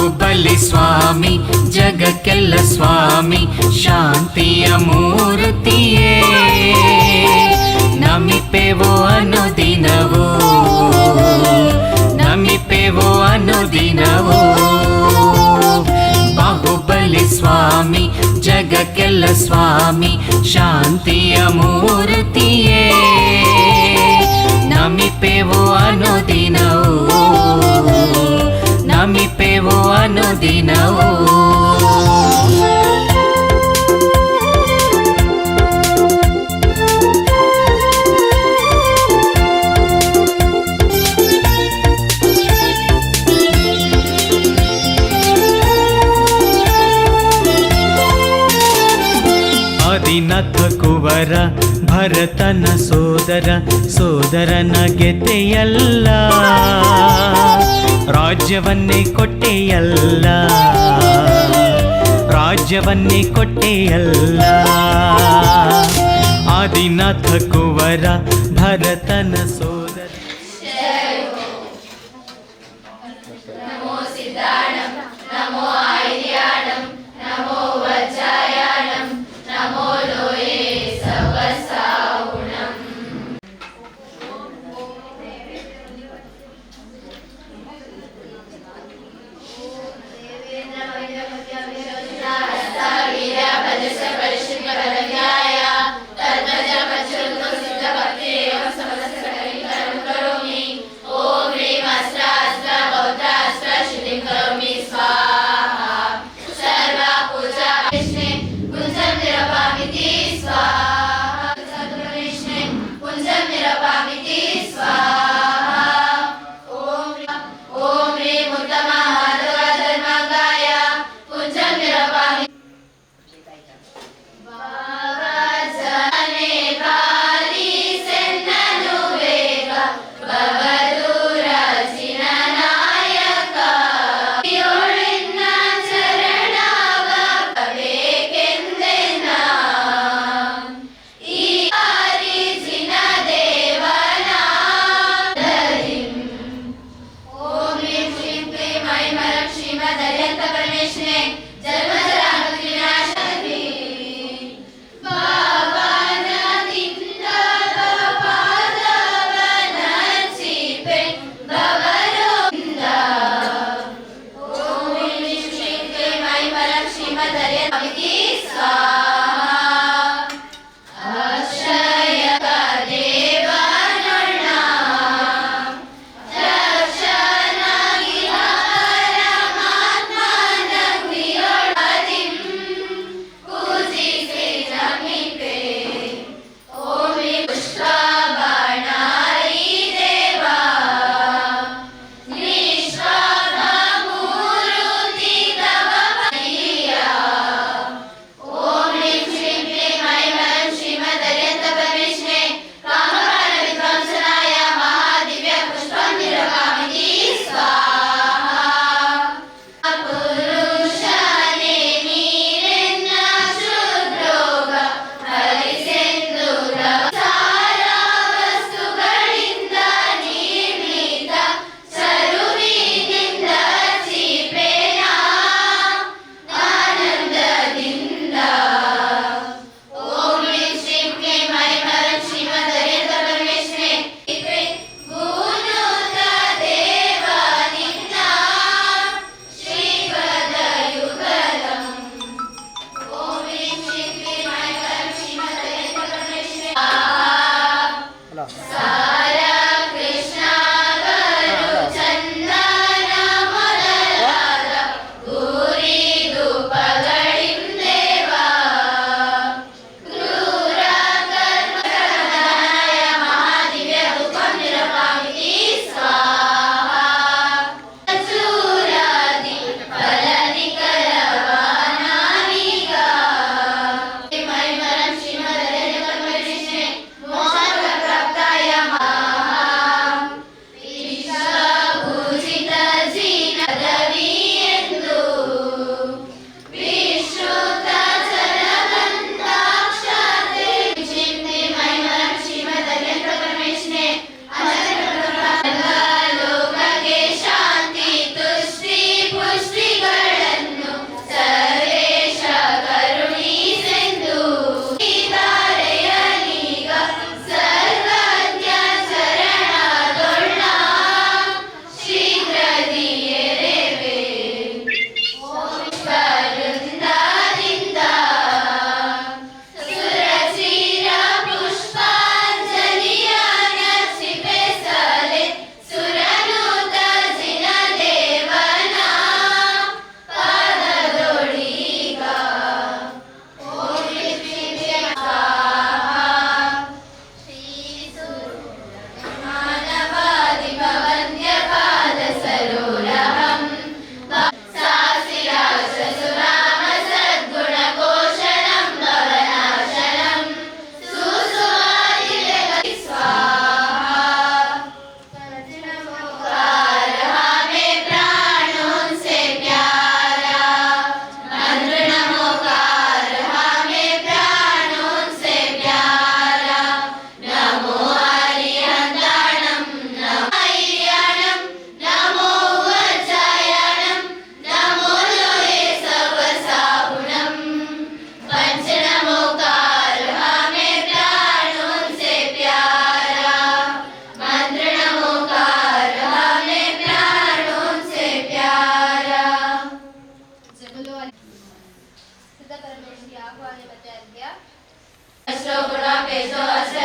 ಬಾಹುಬಲಿ ಸ್ವಾಮಿ ಜಗಕ್ಕೆಲ್ಲ ಸ್ವಾಮಿ ಶಾಂತಿಯ ಮೂರ್ತಿಯೇ ನಮಿಪೆವೋ ಅನುದಿನವೂ ನಮಿಪೆವೋ ಅನುದಿನವೂ ಬಾಹುಬಲಿ ಸ್ವಾಮಿ ಜಗಕ್ಕೆಲ್ಲ ಸ್ವಾಮಿ ಶಾಂತಿಯ ಮೂರ್ತಿಯೇ ನಮಿಪೆವೋ ಅನುದಿನವೂ ನಮಿಪೆವೋ ಅನುದಿನವೂ ಆದಿನಾಥ ಕುವರ ಭರತನ ಸೋದರ ಸೋದರನ ಗೆತೆಯಲ್ಲ ರಾಜ್ಯವನ್ನೇ ಕೊಟ್ಟೆಯಲ್ಲ ರಾಜ್ಯವನ್ನೇ ಕೊಟ್ಟೆಯಲ್ಲ ಆದಿನಾಥ ಕುವರ ಭರತನ ಸೋದರ ನಮೋ ಸಿದ್ಧಾಣಂ ನಮೋ ಐರ್ಯಾಣಂ ನಮೋ ವಜ್ರಾಯಾಣಂ ನಮೋ ಲೋಯೇ ಸವಸಾವುಣಂ ದೇವೇಂದ್ರ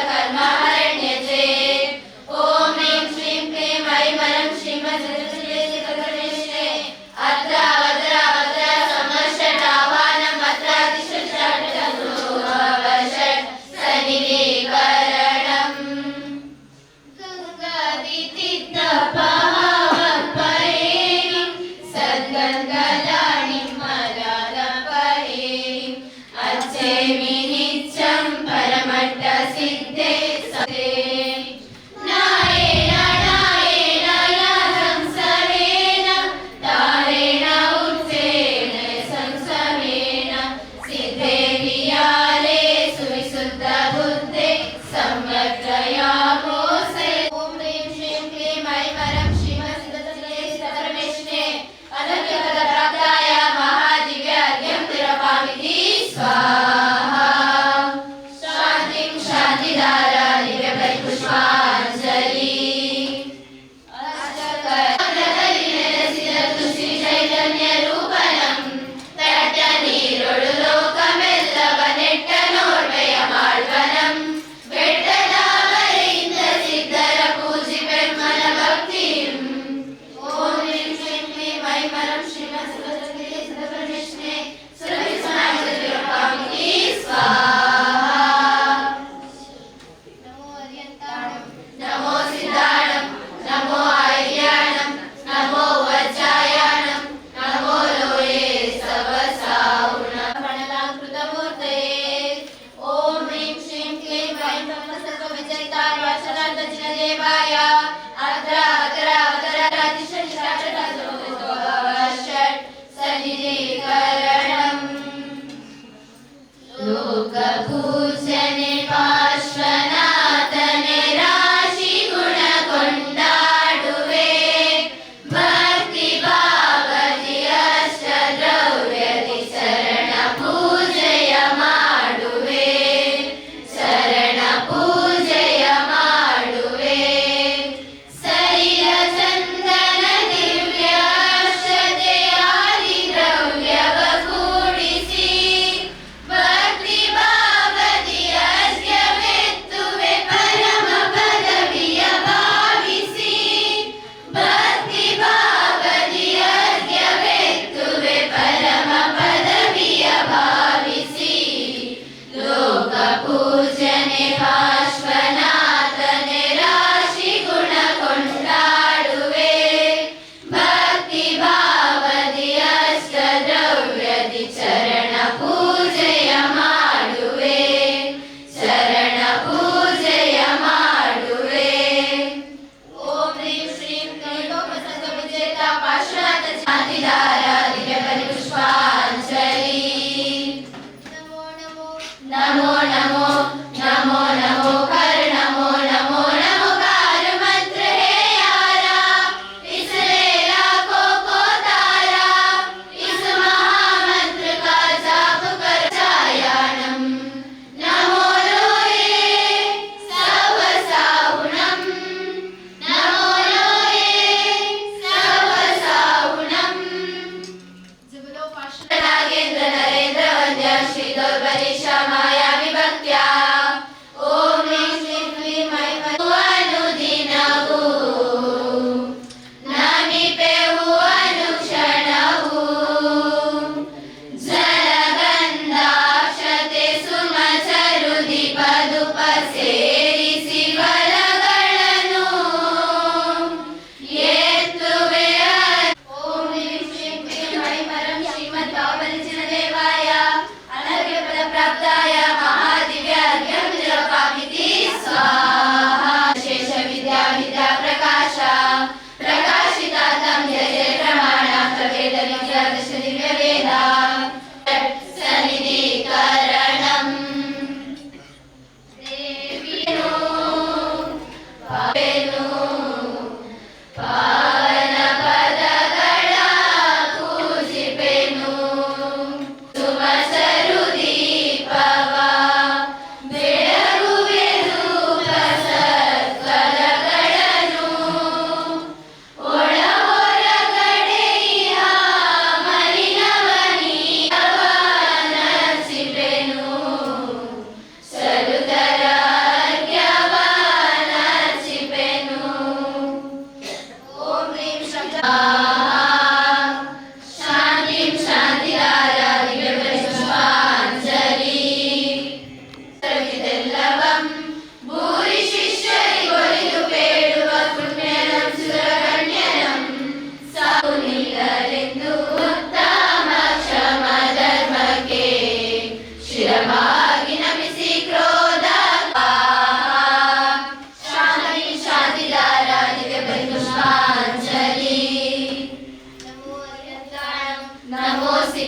कर्महरण्यचे ॐ ह्रीं श्रीं क्लीं ऐं श्रीमद् अत्र समर्षटाह्वानम् अत्रातिषट् सन्निधीकरणम् गङ्गादितीर्थपावनपहेरि सद्गङ्गलानि मलालपहेरि अच्छेमि नित्यं परमट्टसिद्धे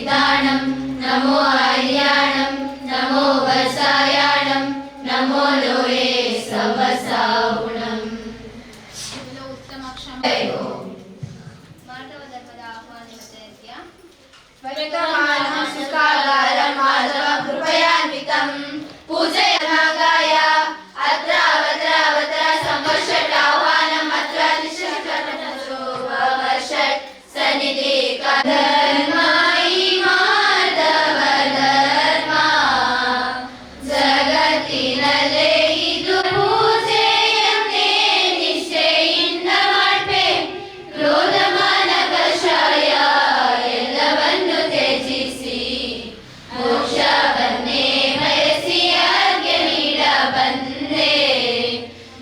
सिद्धाणं नमो आर्याणं नमो वर्षायाणं नमो लोये सवसावुणम् ಮಾಧವ ಧರ್ಮದ ಆಹ್ವಾನಿತ ಜಯಂತ್ಯ वर्तमानं सुकागारं माधव कृपयान्वितं पूजयामागाय अत्र अवत्र संवर्षटाह्वानम् अत्र तिष्ठषट् सन्निधि धर्मायि माधव धर्म जगತ್ತಿನಲ್ಲೇ ಇದು ಪೂಜೆಯನ್ನೇ ನಿಷ್ಠೆಯಿಂದ ಮಾಡ್ಬೆ ಕ್ರೋಧಮಾನ ಕಷಾಯ ಎಲ್ಲವನ್ನು ತ್ಯಜಿಸಿ ಮೋಕ್ಷವನ್ನೇ ಬಯಸಿ ಆಜ್ಞೆ ನೀಡ ಬಂದೆ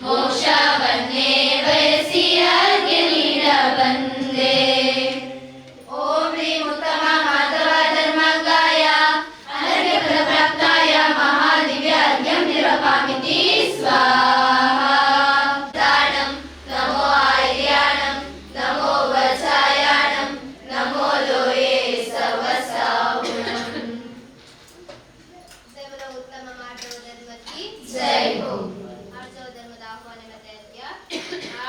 ಮೋಕ್ಷವನ್ನೇ ಬಯಸಿ ಆಜ್ಞೆ ನೀಡ ಬಂದೆ ಓಂ ಹ್ರೀಂ ಉತ್ತಮ ಮಾಧವ ಧರ್ಮಂಗಾಯ ಅನರ್ಘ್ಯ ಫಲಪ್ರಾಪ್ತಾಯ ಮಹಾದಿವ್ಯ ಅರ್ಘ್ಯಂ ನಿರಪಾಮಿತಿ ಸ್ವಾಹಾ ದಾನಂ ನಮೋ ಆರ್ಯಾಣಂ ನಮೋ ವತ್ಸಾಯಾಣಂ ನಮೋ ಲೋಯೇ ಸವಸಾವುಣಂ ದೇವರ ಉತ್ತಮ ಮಾಧವ ಧರ್ಮಕ್ಕೆ ಜೈ ಹೋ ಆರ್ಜವ ಧರ್ಮದ ಆಹ್ವಾನಿತ ಜಯಂತ್ಯ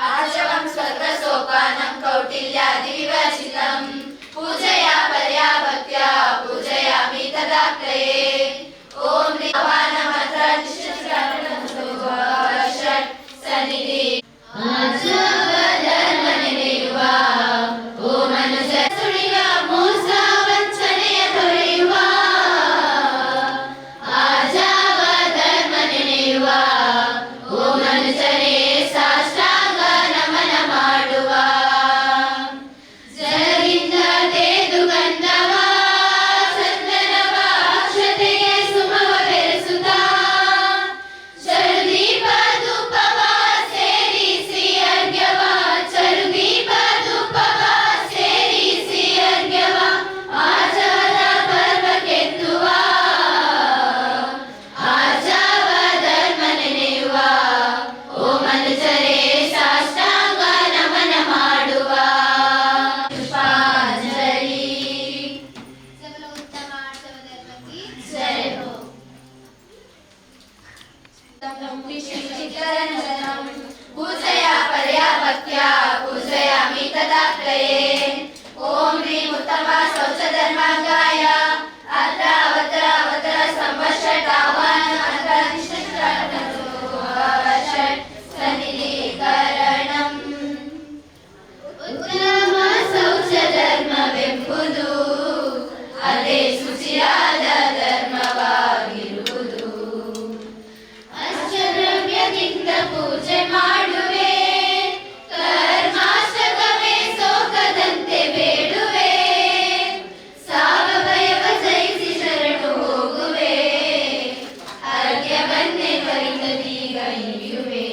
आर्जवं स्वर्गसोपानं कौटिल्यादिविवर्जितं पूजया पर्या भक्त्या पूजयामि तदात्रये ॐ ह्रीवानमत्र षट् सन्निधि ಆಜವಧರ್ಮನೆನೆಯುವ ಓ ಮನುಜ ಸುಳಿವ ಮೋಸ ವಂಚನೆಯ ತೊರೆಯುವ ಆಜವಧರ್ಮನೆನೆಯುವ ಓ ಮನುಜನೇ ಸಾಷ್ಟಾಂಗ ನಮನ ಮಾಡುವ ಜಗದಿಂದ ತೇದು ಗಂಧವ ಚಂದನವ ಅಕ್ಷತೆಗೆ ಸುಮವ ಬೆರೆಸುತ್ತ ಚರುದೀಪ ಧೂಪವ ಸೇರಿಸಿ ಅರ್ಘ್ಯವ ಚರುದೀಪ ಧೂಪವ ಸೇರಿಸಿ ಅರ್ಘ್ಯವ ಆಜವದ ಪರ್ವಕ್ಕೆತ್ತುವ ಆಜವ ಧರ್ಮ ನೆನೆಯುವ ಓ ಮನುಜರೇ ಸಾಷ್ಟಾಂಗ ನಮನ ಮಾಡುವ ಪುಷ್ಪಾಂಜಲಿ ದೇವರ ಉತ್ತಮ ಆರ್ಜವ ಧರ್ಮಕ್ಕೆ ಜೈ ಹೋ चित्तरञ्जनं पूजया पर्या भक्त्या पूजयामि तदात्रये ॐ ह्रीं उत्तम शौचधर्माङ्गाय अत्र अवतर संवर्षटाह्वानम् अत्र तिष्ठषट् सन्निधिकरणम् ಉತ್ತಮ ಶೌಚಧರ್ಮವೆಂಬುದು ಅದೇ ಶುಚಿಯಾದ ಧರ್ಮವಾಗಿರುವುದು ಅಷ್ಟದ್ರವ್ಯದಿಂದ ಪೂಜೆ ಮಾಡುವೆ ಕರ್ಮಾಷ್ಟಕವೇ ಸೋಕದಂತೆ ಬೇಡುವೆ ಸಾವ ಭಯವ ಜಯಿಸಿ ಶರಣು ಹೋಗುವೆ ಅರ್ಘ್ಯವನ್ನೇ ಪರಿತದೀಗೈಯುವೆ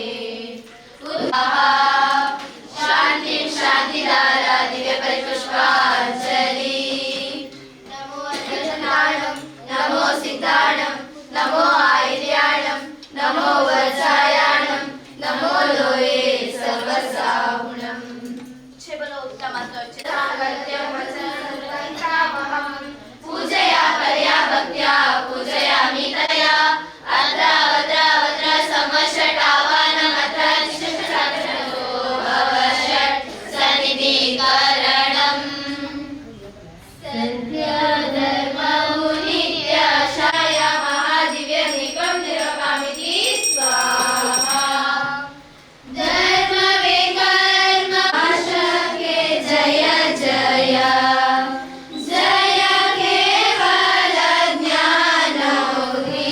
ಶಾಂತಿ ಶಾಂತಿದಾರ ದಿವ್ಯ ಪರಿಪುಷ್ಪಾಂಜಲಿ ನಮೋ सिद्धाणं नमो सिद्धाणं नमो आर्याणं नमो वर्षायाणं नमो लोये सर्वसावुणम् ಶಬಲ ಉತ್ತಮ साङ्गत्यं वचनसंहितामहं पूजया पर्या भक्त्या पूजयामि तया अत्र संवर्षटाह्वानम् अत्र तिष्ठषट् सन्निधिकरणम् सत्यधर्मौ नित्याशाय महादिव्यनिकं निरपामिति स्वाहा धर्मवे कर्म आशके जय जय जय केवल ज्ञानमुनि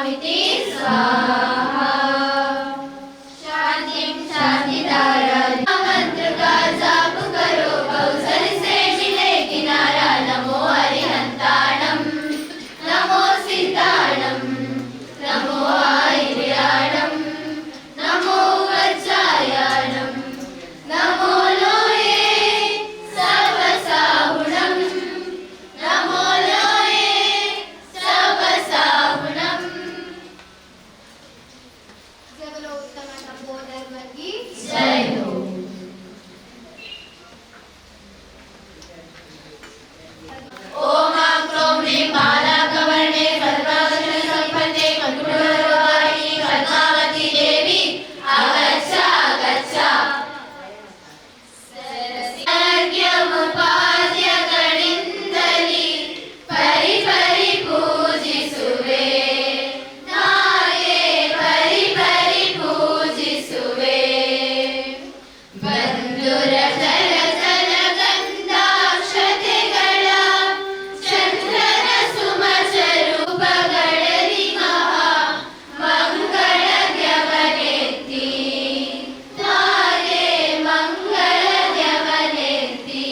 रूपकामिति स्वाहा शांतिं शांतिधारा मंत्र का जाप करो कौशल से मिले किनारा नमो हरिहंताणं नमो सिद्धाणं नमो आर्याणं नमो वज्रायाणं नमो लोये सर्वसाहुणं नमो लोये सर्वसाहुणं जय बोलो उत्तम तपोधर्म की जय हो ओम क्रों ह्रीं बालाकवर्णे सर्वाभरण संपन्ने कंकुटरोगाणि पद्मावती देवी आगच्छ आगच्छ अर्घ्यमुपाद्य गणिन्दलि परि परि पूजिसुवे नाये परि परि पूजिसुवे ಬಂಧುರ ಜಲ ಜಲ ಗಂಧಾಕ್ಷತೆಗಳ ಚಂದ್ರನ ಸುಮಚರೂಪಗಳಲ್ಲಿ ಮಹಾ ಮಂಗಳ ದ್ಯವನೆತ್ತಿ ತಾರೆ ಮಂಗಳ ದ್ಯವನೆತ್ತಿ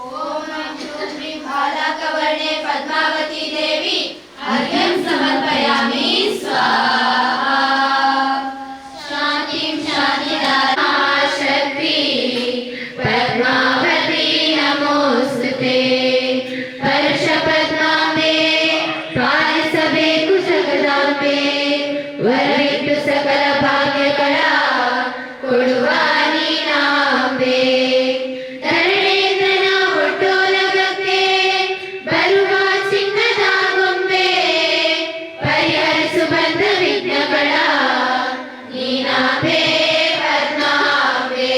ಓಂ ಶ್ರೀ ಬಾಲಕವರ್ಣೆ ಪದ್ಮಾವತಿ ದೇವಿ ಅರ್ಘ್ಯಂ ಸಮರ್ಪಯಾಮಿ ಸ್ವಾಹಾ शान्तिं शान्तिदाता शक्ति पद्मावती नमोस्तुते परशपद्माम्बे पालिसबे कुशगदाम्बे वरविಟ್ಟು सकल भाग्यकळा ಕೊಡುವ ನೀನಾಂಬೆ ಧರಣೇಂದ್ರನ ಹುಟ್ಟೋಲಗಕ್ಕೆ ಬರುವ ಚಿನ್ನದ ಗೊಂಬೆ ಪರಿಹರಿಸು ಬಂದ ವಿಘ್ನಗಳ ನೀನಾಂಬೆ ಪದ್ಮಾಂಬೆ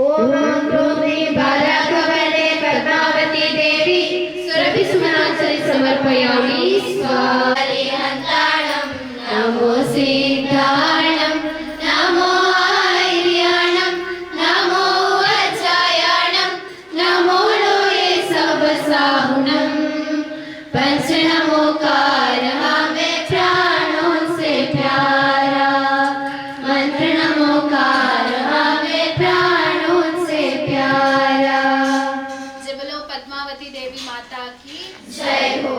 ಓಂ ಶ್ರೀ ಬಾಲಕವರ್ಣೆ ಪದ್ಮಾವತಿ ದೇವಿ ಸುರಭಿ ಸುಮನಾಂಜಲಿ ಸಮರ್ಪಯಾಮಿ ಸ್ವಾಹರಿಹಂತಾಣಂ ನಮೋ ಸಿದ್ಧಾಣಂ ನಮೋ ಆರ್ಯಾಣಂ ನಮೋ ವಜ್ರಾಯಾಣಂ नमो लोये सर्वसाहुणं पंच नमोकार हमें प्राणों से प्यारा मंत्र नमोकार हमें प्राणों से प्यारा जय बोलो पद्मावती देवी माता की जय हो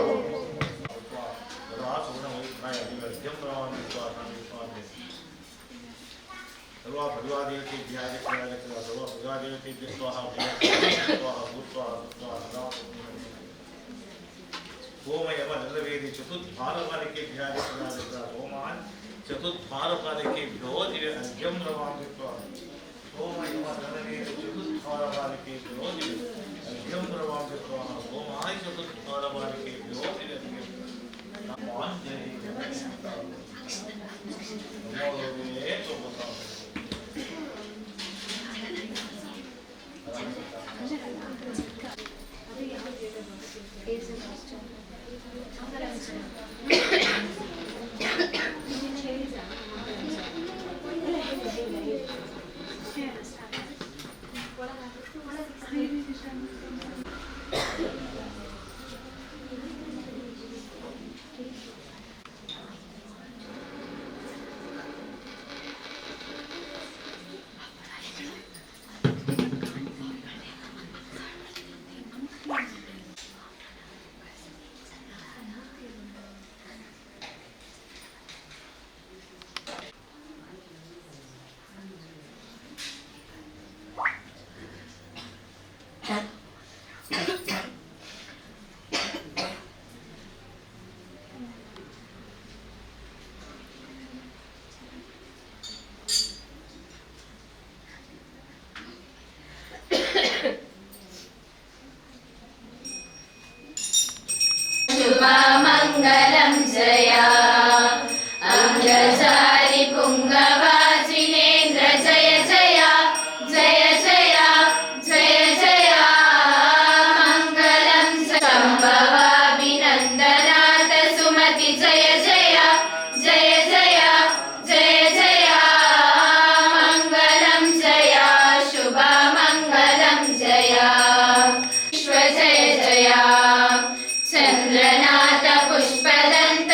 होमयमनलवेदि चतुर्भारपालिकेभ्यादित्यादित्या होमान् चतुर्भारपालिकेभ्यो दिव्य अर्घ्यं रवामि होमयमनलवेदि चतुर्भारपालिकेभ्यो दिव्य अर्घ्यं रवामि होमाय चतुर्भारपालिकेभ्यो दिव्य अर्घ्यं नमोन् देहि नमो लोके तोपताम् शुभमङ्गलं जया अङ्गचारि पुङ्गवाजिनेन्द्र जय जय जय जय जय जय मङ्गलं शम्भवाभिनन्दनाथ सुमति जय जय जय जय जय जय मङ्गलं जया शुभमङ्गलं जया विश्व जय जय चन्द्रनाथ पुष्पदन्त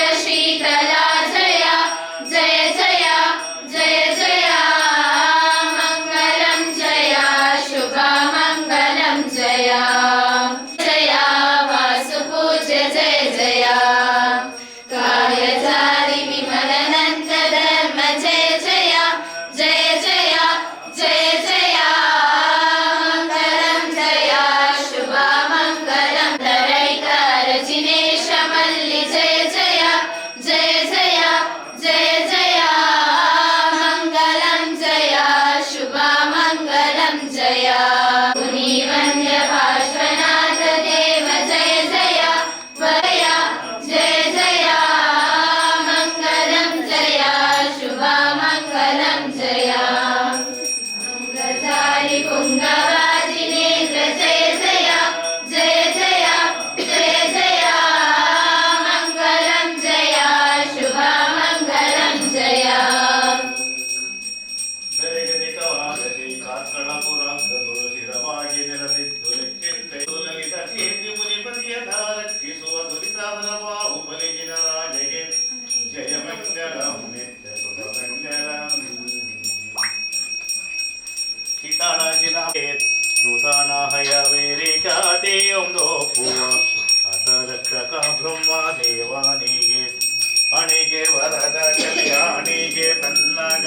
ಪಣಿಗೆ ಪನ್ನಗ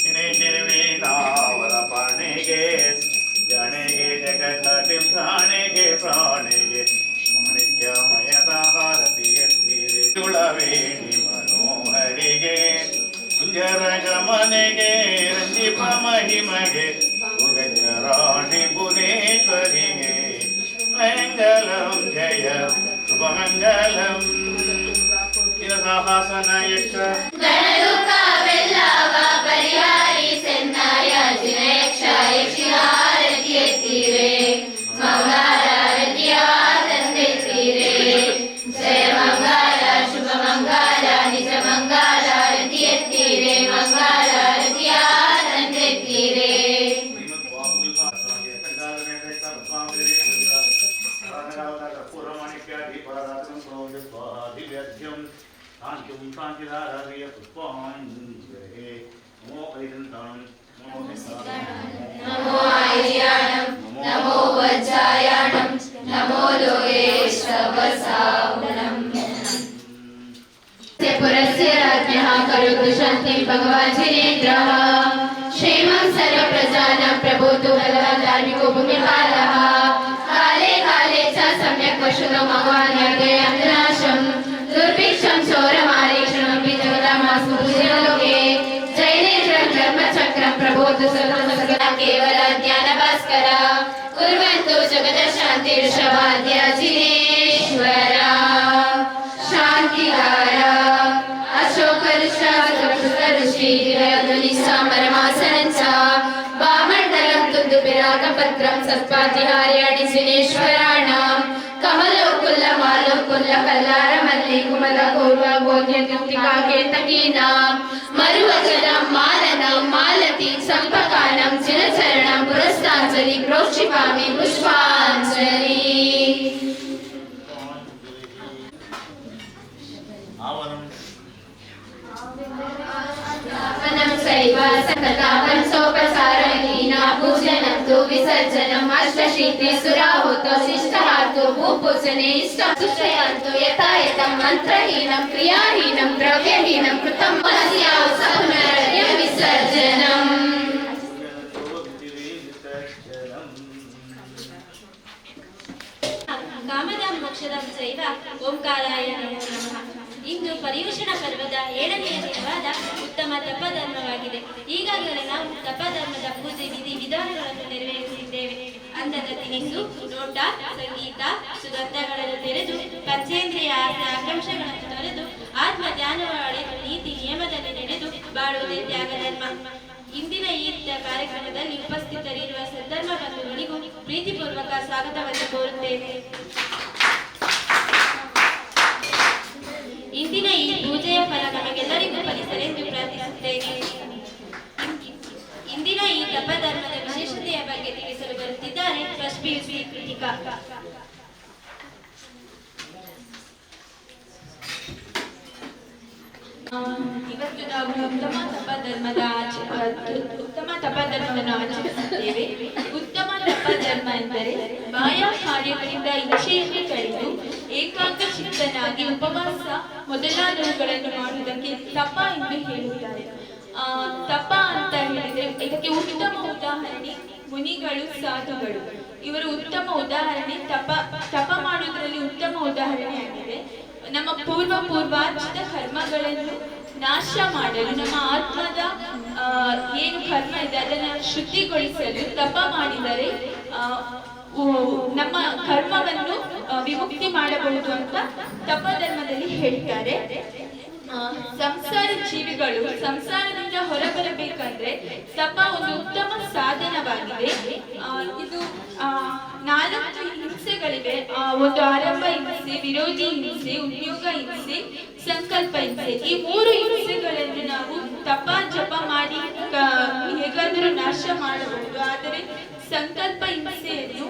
ನಿನಗಿರುವಿನಾವರ ಪಣಿಗೆ ಜಣೆಗೆ ಜಗತ್ತತಿ ಪ್ರಾಣಿಗೆ ಪ್ರಾಣಿಗೆ ಮಾಣಿಕ್ಯಮಯದ ಹಾರತಿ ಎತ್ತಿರೆ ತುಳವೇಣಿ ಮನೋಹರಿಗೆ ಕುಂಜರ ಗಮನೆಗೆ ರಂಜಿಪ ಮಹಿಮಗೆ ಭುಗಜರಾಣಿ ಭುವನೇಶ್ವರಿಗೆ ಮಂಗಲಂ ಜಯ ಶುಭಮಂಗಲಂ ಹಾಸನ ಯಕ್ಷ ಗಣದುಃಖವೆಲ್ಲವ ಪರಿಹಾರಿಸೆನ್ನಾಯ ಯಕ್ಷ ಯಕ್ಷಿಹಾರತಿ ಎತ್ತಿರೆ ಮಂಗಳಾರತಿಯ ತಂದೆತ್ತಿರೆ ಜಯ ಮಂಗಳ ಶುಭ ಮಂಗಳ ನಿಜ ಮಂಗಳಾರತಿ ಎತ್ತಿರೆ ಮಂಗಳಾರತಿಯ ತಂದೆತ್ತಿರೆ शांतिधारय पुष्पाञ्जले नमो ऐदन्तां नमो आर्याणं नमो वज्रायाणं नमो लोकेश्वरसावनं पुरस्य राज्ञः करोतु शान्तिं भगवान् जिनेन्द्रः क्षेमं सर्वप्रजानां प्रभोतु भगवान् धार्मिको भूमिपालः काले काले च सम्यक् पश्यतो भगवान् यज्ञनाशं दुर्भिक्षं चोरमारीक्षणमपि जगदामासु पूज्यलोके जैनेन्द्रं धर्मचक्रं प्रबोधु सर्वसर्वदा केवल ज्ञानभास्कर कुर्वन्तु जगदशान्तिर्षवाद्य जिनेश्वर शान्तिहार अशोकऋषि ध्वनिसामरमासनं च वामण्डलं तुन्दुबिरागपत्रं सत्पातिहार्याणि जिनेश्वराणां कमलोकुल्लमालोकुल्ल कल्लारमल्लि कुमलपूर्व गोध्यन्तिका केतकीनां मरुवचनं मालनं मालती सम्पकानं जिनचरणं पुरस्ताञ्जलि प्रोक्षिपामि पुष्पाञ्जलि स्थापनं चैव सकतापं सोपसारणीना पूजनं तु विसर्जनम् अष्टशीतिसुराहुतो शिष्टहार्तो भूपूजने इष्टं तुष्टयन्तु यथायथं मन्त्रहीनं क्रियाहीनं द्रव्यहीनं कृतं पुनर्य विसर्जनम् ಕಾಮದಾಂ ಮೋಕ್ಷದಾಂ ಚೈವ ಓಂಕಾರಾಯ ನಮೋ ನಮಃ. ಇಂದು ಪರ್ಯುಷಣ ಪರ್ವದ 7ನೇ ದಿನವಾದ ಉತ್ತಮ ತಪಧರ್ಮವಾಗಿದೆ. ಈಗಾಗಲೇ ನಾವು ತಪಧರ್ಮದ ಪೂಜೆ ವಿಧಿ ವಿಧಾನಗಳನ್ನು ನೆರವೇರಿಸಿದ್ದೇವೆ. ಅನ್ನದ ತಿನಿಸು, ನೋಟ, ಸಂಗೀತ, ಸುಗಂಧಗಳನ್ನು ತೆರೆದು ಪಂಚೇಂದ್ರಿಯ ಆಕಾಂಕ್ಷೆಗಳನ್ನು ತೊರೆದು ಆತ್ಮ ಧ್ಯಾನವಾಳೆದು ನೀತಿ ನಿಯಮದಲ್ಲಿ ನಡೆದು ಬಾಳುವುದೇ ತ್ಯಾಗಧರ್ಮ. ಇಂದಿನ ಈ ಕಾರ್ಯಕ್ರಮದಲ್ಲಿ ಉಪಸ್ಥಿತರಿರುವ ಸದ್ಧರ್ಮ ಬಂಧುಗಳಿಗೂ ಪ್ರೀತಿಪೂರ್ವಕ ಸ್ವಾಗತವನ್ನು ಕೋರುತ್ತೇನೆ. ಇಂದಿನ ಈ ಪೂಜೆಯ ಫಲ ನಮಗೆಲ್ಲರಿಗೂ ಫಲಿಸಲೆಂದು ಪ್ರಾರ್ಥಿಸುತ್ತೇನೆ. ಇಂದಿನ ಈ ತಪಧರ್ಮದ ವಿಶೇಷತೆಯ ಬಗ್ಗೆ ತಿಳಿಸಲು ಬರುತ್ತಿದ್ದಾರೆ ಫಸ್ಟ್ PUC ಕೃತಿಕಾ. ಇವತ್ತು ನಾವು ಉತ್ತಮ ತಪಧರ್ಮವನ್ನು ಆಚರಿಸುತ್ತೇವೆ. ಉತ್ತಮ ತಪಧರ್ಮ ಎಂದರೆ ಬಾಹ್ಯ ಕಾರ್ಯಗಳಿಂದ ಇಚ್ಛೆಯನ್ನು ಕಳೆದು ಏಕಾಂತ ಚಿತ್ತನಾಗಿ ಉಪವಾಸ ಮೊದಲಾದವುಗಳನ್ನು ಮಾಡುವುದಕ್ಕೆ ತಪ ಎಂದು ಹೇಳುತ್ತಾರೆ. ತಪ ಅಂತ ಹೇಳಿದ್ರೆ ಇದಕ್ಕೆ ಉತ್ತಮ ಉದಾಹರಣೆ ಮುನಿಗಳು, ಸಾಧುಗಳು. ಇವರು ಉತ್ತಮ ಉದಾಹರಣೆ. ತಪ ಮಾಡುವುದರಲ್ಲಿ ಉತ್ತಮ ಉದಾಹರಣೆಯಾಗಿದೆ. ನಮ್ಮ ಪೂರ್ವಾರ್ಜಿತ ಕರ್ಮಗಳನ್ನು ನಾಶ ಮಾಡಲು, ನಮ್ಮ ಆತ್ಮದ ಏನು ಕರ್ಮ ಇದೆ ಅದನ್ನು ಶುದ್ಧಿಗೊಳಿಸಲು ತಪ ಮಾಡಿದರೆ ನಮ್ಮ ಕರ್ಮವನ್ನು ವಿಮುಕ್ತಿ ಮಾಡಬಹುದು ಅಂತ ತಪಧರ್ಮದಲ್ಲಿ ಹೇಳ್ತಾರೆ. ಸಂಸಾರ ಜೀವಿಗಳು ಸಂಸಾರದಿಂದ ಹೊರಬರಬೇಕಂದ್ರೆ ತಪ ಒಂದು ಉತ್ತಮ ಸಾಧನವಾಗಿದೆ. ಇದು 4 ಹಿಂಸೆಗಳಿವೆ. ಒಂದು ಆರಂಭ ಹಿಂಸೆ, ವಿರೋಧಿ ಹಿಂಸೆ, ಉದ್ಯೋಗ ಹಿಂಸೆ, ಸಂಕಲ್ಪ ಹಿಂಸೆ. ಈ 3 ಹಿಂಸೆಗಳನ್ನು ನಾವು ತಪ ಜಪ ಮಾಡಿ ಹೇಗಾದರೂ ನಾಶ ಮಾಡಬಹುದು. ಆದರೆ ಸಂಕಲ್ಪ ಹಿಂಸೆಯನ್ನು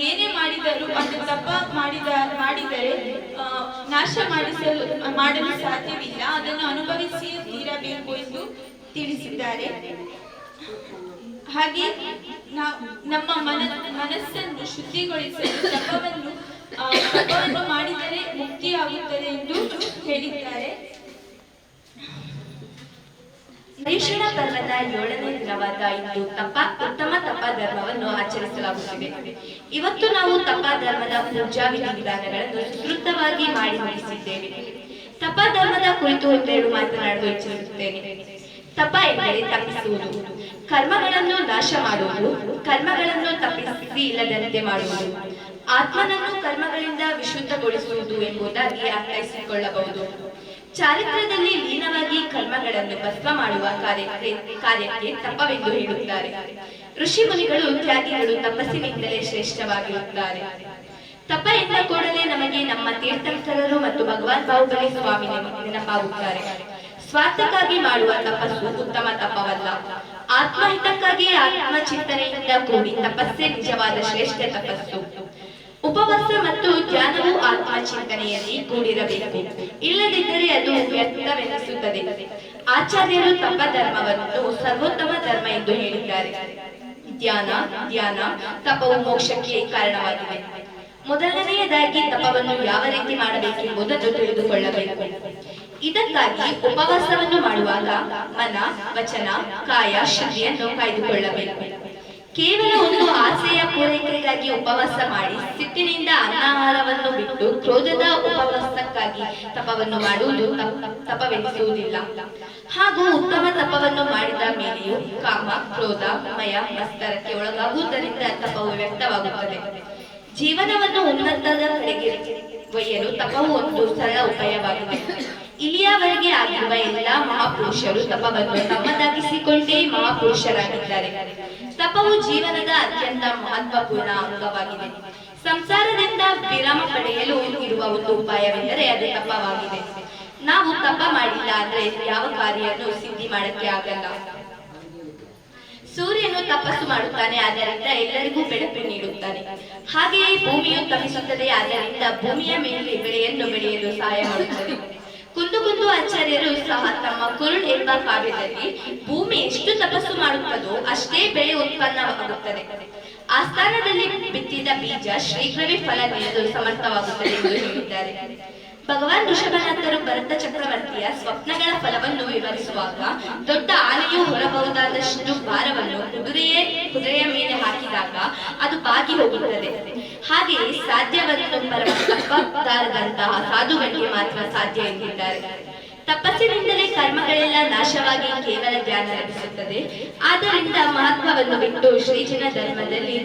ಏನೇ ಮಾಡಿದರೂ ಅದು ತಪ ಮಾಡಿದರೆ ನಾಶ ಮಾಡಲು ಸಾಧ್ಯವಿಲ್ಲ. ಅದನ್ನು ಅನುಭವಿಸಿಯೇ ತೀರಬೇಕು ಎಂದು ತಿಳಿಸಿದ್ದಾರೆ. ಹಾಗೆ ನಮ್ಮ ಮನಸ್ಸನ್ನು ಶುದ್ಧಿಗೊಳಿಸಲು ತಪವನ್ನು ಮಾಡಿದರೆ ಮುಕ್ತಿಯಾಗುತ್ತದೆ ಎಂದು ಹೇಳಿದ್ದಾರೆ. ಪರ್ಯುಷಣ ಪರ್ವದ 7ನೇ ದಿನವಾದ ಇಂದು ಉತ್ತಮ ತಪ ಧರ್ಮವನ್ನು ಆಚರಿಸಲಾಗುತ್ತಿದೆ. ಇವತ್ತು ನಾವು ತಪ ಧರ್ಮದ ಪೂಜಾ ವಿಧಿವಿಧಾನಗಳನ್ನು ವಿಸ್ತೃತವಾಗಿ ಮಾಡಿ ಮುಗಿಸಿದ್ದೇವೆ. ತಪ ಧರ್ಮದ ಕುರಿತು ಒಂದೆರಡು ಮಾತನಾಡಲು ಇಚ್ಛಿಸುತ್ತೇನೆ. ತಪ ಎಂದರೆ ತಪ್ಪಿಸುವುದು, ಕರ್ಮಗಳನ್ನು ನಾಶ ಮಾಡುವುದು, ಕರ್ಮಗಳನ್ನು ತಪ್ಪಿಸಿ ಇಲ್ಲದಂತೆ ಮಾಡುವುದು, ಆತ್ಮನನ್ನು ಕರ್ಮಗಳಿಂದ ವಿಶುದ್ಧಗೊಳಿಸುವುದು ಎಂಬುದಾಗಿ ಅರ್ಥೈಸಿಕೊಳ್ಳಬಹುದು. ಚಾರಿತ್ರದಲ್ಲಿ ಲೀನವಾಗಿ ಕರ್ಮಗಳನ್ನು ಭಸ್ಮ ಮಾಡುವ ಕಾರ್ಯಕ್ಕೆ ತಪವೆಂದು ಹೇಳುತ್ತಾರೆ. ಋಷಿ ಮುನಿಗಳು ತ್ಯಾಗಿಗಳು ತಪಸ್ಸಿನಿಂದಲೇ ಶ್ರೇಷ್ಠವಾಗಿರುತ್ತಾರೆ. ತಪ ಎಂದ ಕೂಡಲೇ ನಮಗೆ ನಮ್ಮ ತೀರ್ಥಂಕರರು ಮತ್ತು ಭಗವಾನ್ ಬಾಹುಬಲಿ ಸ್ವಾಮಿ ನೆನಪಾಗುತ್ತಾರೆ. ಸ್ವಾರ್ಥಕ್ಕಾಗಿ ಮಾಡುವ ತಪಸ್ಸು ಉತ್ತಮ ತಪವಲ್ಲ. ಆತ್ಮಹಿತಕ್ಕಾಗಿ ಆತ್ಮಚಿಂತನೆಯಿಂದ ಕೂಡಿ ತಪಸ್ಸೇ ನಿಜವಾದ ಶ್ರೇಷ್ಠ ತಪಸ್ಸು. ಉಪವಾಸ ಮತ್ತು ಧ್ಯಾನವು ಆತ್ಮಚಿಂತನೆಯಲ್ಲಿ ಕೂಡಿರಬೇಕು, ಇಲ್ಲದಿದ್ದರೆ ಅದು ವ್ಯರ್ಥವೆನಿಸುತ್ತದೆ. ಆಚಾರ್ಯರು ತಪ ಧರ್ಮವನ್ನು ಸರ್ವೋತ್ತಮ ಧರ್ಮ ಎಂದು ಹೇಳಿದ್ದಾರೆ. ಧ್ಯಾನ ತಪವು ಮೋಕ್ಷಕ್ಕೆ ಕಾರಣವಾಗಿದೆ. ಮೊದಲನೆಯದಾಗಿ ತಪವನ್ನು ಯಾವ ರೀತಿ ಮಾಡಬೇಕೆಂಬುದನ್ನು ತಿಳಿದುಕೊಳ್ಳಬೇಕು. ಇದಕ್ಕಾಗಿ ಉಪವಾಸವನ್ನು ಮಾಡುವಾಗ ಮನ, ವಚನ, ಕಾಯ ಶುದ್ಧಿಯನ್ನು ಕಾಯ್ದುಕೊಳ್ಳಬೇಕು. ಕೇವಲ ಒಂದು ಆಸೆಯ ಪೂರೈಕೆಗಾಗಿ ಉಪವಾಸ ಮಾಡಿ ಸಿಟ್ಟಿನಿಂದ ಅನ್ನಾಹಾರವನ್ನು ಬಿಟ್ಟು ಕ್ರೋಧದ ಉಪವಾಸಕ್ಕಾಗಿ ತಪವನ್ನು ಮಾಡುವುದು ತಪವೆನಿಸುವುದಿಲ್ಲ. ಹಾಗೂ ಉತ್ತಮ ತಪವನ್ನು ಮಾಡಿದ ಮೇಲೆಯೂ ಕಾಮ, ಕ್ರೋಧ, ಮಯ, ಮತ್ಸರಕ್ಕೆ ಒಳಗಾಗುವುದರಿಂದ ತಪವು ವ್ಯಕ್ತವಾಗುತ್ತದೆ. ಜೀವನವನ್ನು ಉನ್ನತದ ಕಡೆಗೆ ಒಯ್ಯಲು ತಪವು ಒಂದು ಸರಳ ಉಪಾಯವಾಗಿದೆ. ಇಲ್ಲಿಯವರೆಗೆ ಆಗಿರುವ ಎಲ್ಲಾ ಮಹಾಪುರುಷರು ತಪವನ್ನು ತಮ್ಮದಾಗಿಸಿಕೊಂಡೇ ಮಹಾಪುರುಷರಾಗಿದ್ದಾರೆ. ತಪವು ಜೀವನದ ಅತ್ಯಂತ ಮಹತ್ವಪೂರ್ಣ ಅಂಗವಾಗಿದೆ. ಸಂಸಾರದಿಂದ ವಿರಾಮ ಪಡೆಯಲು ಇರುವ ಒಂದು ಉಪಾಯವೆಂದರೆ ಅದು ತಪವಾಗಿದೆ. ನಾವು ತಪ ಮಾಡಿಲ್ಲ ಅಂದ್ರೆ ಯಾವ ಕಾರ್ಯವನ್ನು ಸಿದ್ಧಿ ಮಾಡಕ್ಕೆ ಆಗಲ್ಲ. ಸೂರ್ಯನು ತಪಸ್ಸು ಮಾಡುತ್ತಾನೆ, ಆದ್ದರಿಂದ ಎಲ್ಲರಿಗೂ ಬೆಳಕು ನೀಡುತ್ತಾನೆ. ಹಾಗೆಯೇ ಭೂಮಿಯು ತಪಿಸುತ್ತದೆ, ಆದ್ದರಿಂದ ಭೂಮಿಯ ಮೇಲೆ ಬೆಳೆಯನ್ನು ಬೆಳೆಯಲು ಸಹಾಯ ಮಾಡುತ್ತದೆ. ಕುಂದು ಆಚಾರ್ಯರು ಸಹ ತಮ್ಮ ಕುರುಳ್ ಎಂಬ ಕಾವ್ಯದಲ್ಲಿ ಭೂಮಿ ಎಷ್ಟು ತಪಸ್ಸು ಮಾಡುತ್ತದೋ ಅಷ್ಟೇ ಬೆಳೆ ಉತ್ಪನ್ನವಾಗುತ್ತದೆ. ಆ ಸ್ಥಾನದಲ್ಲಿ ಬಿತ್ತಿದ ಬೀಜ ಶೀಘ್ರವೇ ಫಲ ನೀಡಲು ಸಮರ್ಥವಾಗುತ್ತದೆ ಎಂದು ಹೇಳಿದ್ದಾರೆ. ಭಗವಾನ್ ಋಷಭನಾಥರು ಭರತ ಚಕ್ರವರ್ತಿಯ ಸ್ವಪ್ನಗಳ ಫಲವನ್ನು ವಿವರಿಸುವಾಗ ದೊಡ್ಡ ಆನೆಯು ಹೊರಬಹುದಾದಷ್ಟು ಭಾರವನ್ನು ಕುದುರೆಯ ಮೇಲೆ ಹಾಕಿದಾಗ ಅದು ಬಾಗಿ ಹೋಗುತ್ತದೆ. ಹಾಗೆಯೇ ಸಾಧ್ಯವನ್ನು ತಪ್ಪದಾರದಂತಹ ಸಾಧುಗಳಿಗೆ ಮಾತ್ರ ಸಾಧ್ಯ ಎಂದಿದ್ದಾರೆ. ತಪಸ್ಸಿನಿಂದಲೇ ಕರ್ಮಗಳೆಲ್ಲ ನಾಶವಾಗಿ ಕೇವಲ ಜ್ಞಾನ ಲಭಿಸುತ್ತದೆ. ಆದ್ದರಿಂದ ಮಹತ್ವವನ್ನು ಬಿಟ್ಟು ಶ್ರೀಜನ ಧರ್ಮದಲ್ಲಿ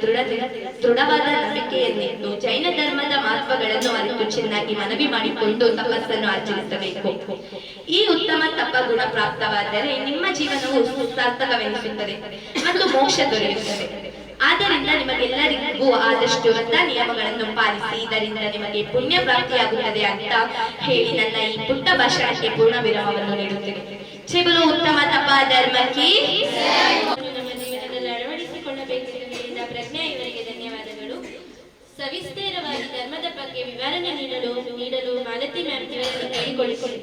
ದೃಢವಾದ ನಂಬಿಕೆಯನ್ನಿಟ್ಟು ಜೈನ ಧರ್ಮದ ಮಹತ್ವಗಳನ್ನು ಅರಿತು ಚೆನ್ನಾಗಿ ಮನವಿ ಮಾಡಿಕೊಂಡು ತಪಸ್ಸನ್ನು ಆಚರಿಸಬೇಕು. ಈ ಉತ್ತಮ ತಪ ಗುಣ ಪ್ರಾಪ್ತವಾದರೆ ನಿಮ್ಮ ಜೀವನವು ಸಾರ್ಥಕವೆನಿಸುತ್ತದೆ ಮತ್ತು ಮೋಕ್ಷ ದೊರೆಯುತ್ತದೆ. ಆದ್ದರಿಂದ ನಿಮಗೆಲ್ಲರಿಗೂ ಆದಷ್ಟು ವ್ರತ ನಿಯಮಗಳನ್ನು ಪಾಲಿಸಿ, ಇದರಿಂದ ನಿಮಗೆ ಪುಣ್ಯ ಪ್ರಾಪ್ತಿಯಾಗುತ್ತದೆ ಅಂತ ಹೇಳಿ ನನ್ನ ಈ ಪುಟ್ಟ ಭಾಷಣಕ್ಕೆ ಪೂರ್ಣ ವಿರಾಮವನ್ನು ನೀಡುತ್ತೇನೆ. ಜೈ ಉತ್ತಮ ತಪ ಧರ್ಮಕ್ಕೆ. ನಮ್ಮ ಜೀವನದಲ್ಲಿ ಅಳವಡಿಸಿಕೊಳ್ಳಬೇಕೆಂದು ಹೇಳಿದ ಪ್ರಜ್ಞಾ ಇವರಿಗೆ ಧನ್ಯವಾದಗಳು. ಸವಿಸ್ತರವಾಗಿ ಧರ್ಮದ ಬಗ್ಗೆ ವಿವರಣೆ ನೀಡಲು ಮಾಲತಿ ಮ್ಯಾಮ್ ಇವರನ್ನು ಕೈಗೊಳ್ಳಿಕೊಳ್ಳಿ.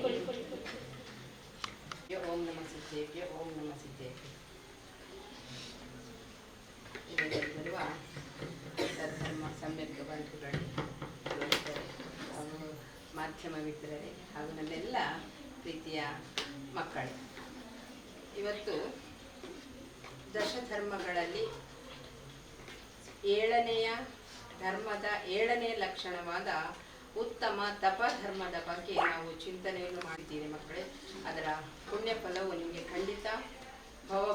ಓಂ ನಮಃ ಸಿದ್ಧೇಭ್ಯ ಓಂ ನಮಃ ಸಿದ್ಧೇಭ್ಯ. ಬರುವ ಧರ್ಮ ಸಮ್ಯಕ್ ಬಂಧುಗಳು, ಹಾಗೂ ಮಾಧ್ಯಮ ಮಿತ್ರರೇ, ಹಾಗೂ ನನ್ನೆಲ್ಲ ಪ್ರೀತಿಯ ಮಕ್ಕಳು, ಇವತ್ತು ದಶಧರ್ಮಗಳಲ್ಲಿ 7ನೇ ಧರ್ಮದ 7ನೇ ಲಕ್ಷಣವಾದ ಉತ್ತಮ ತಪಧರ್ಮದ ಬಗ್ಗೆ ನಾವು ಚಿಂತನೆಯನ್ನು ಮಾಡಿದ್ದೀರಿ ಮಕ್ಕಳೇ. ಅದರ ಪುಣ್ಯ ಫಲವು ನಿಮಗೆ ಖಂಡಿತ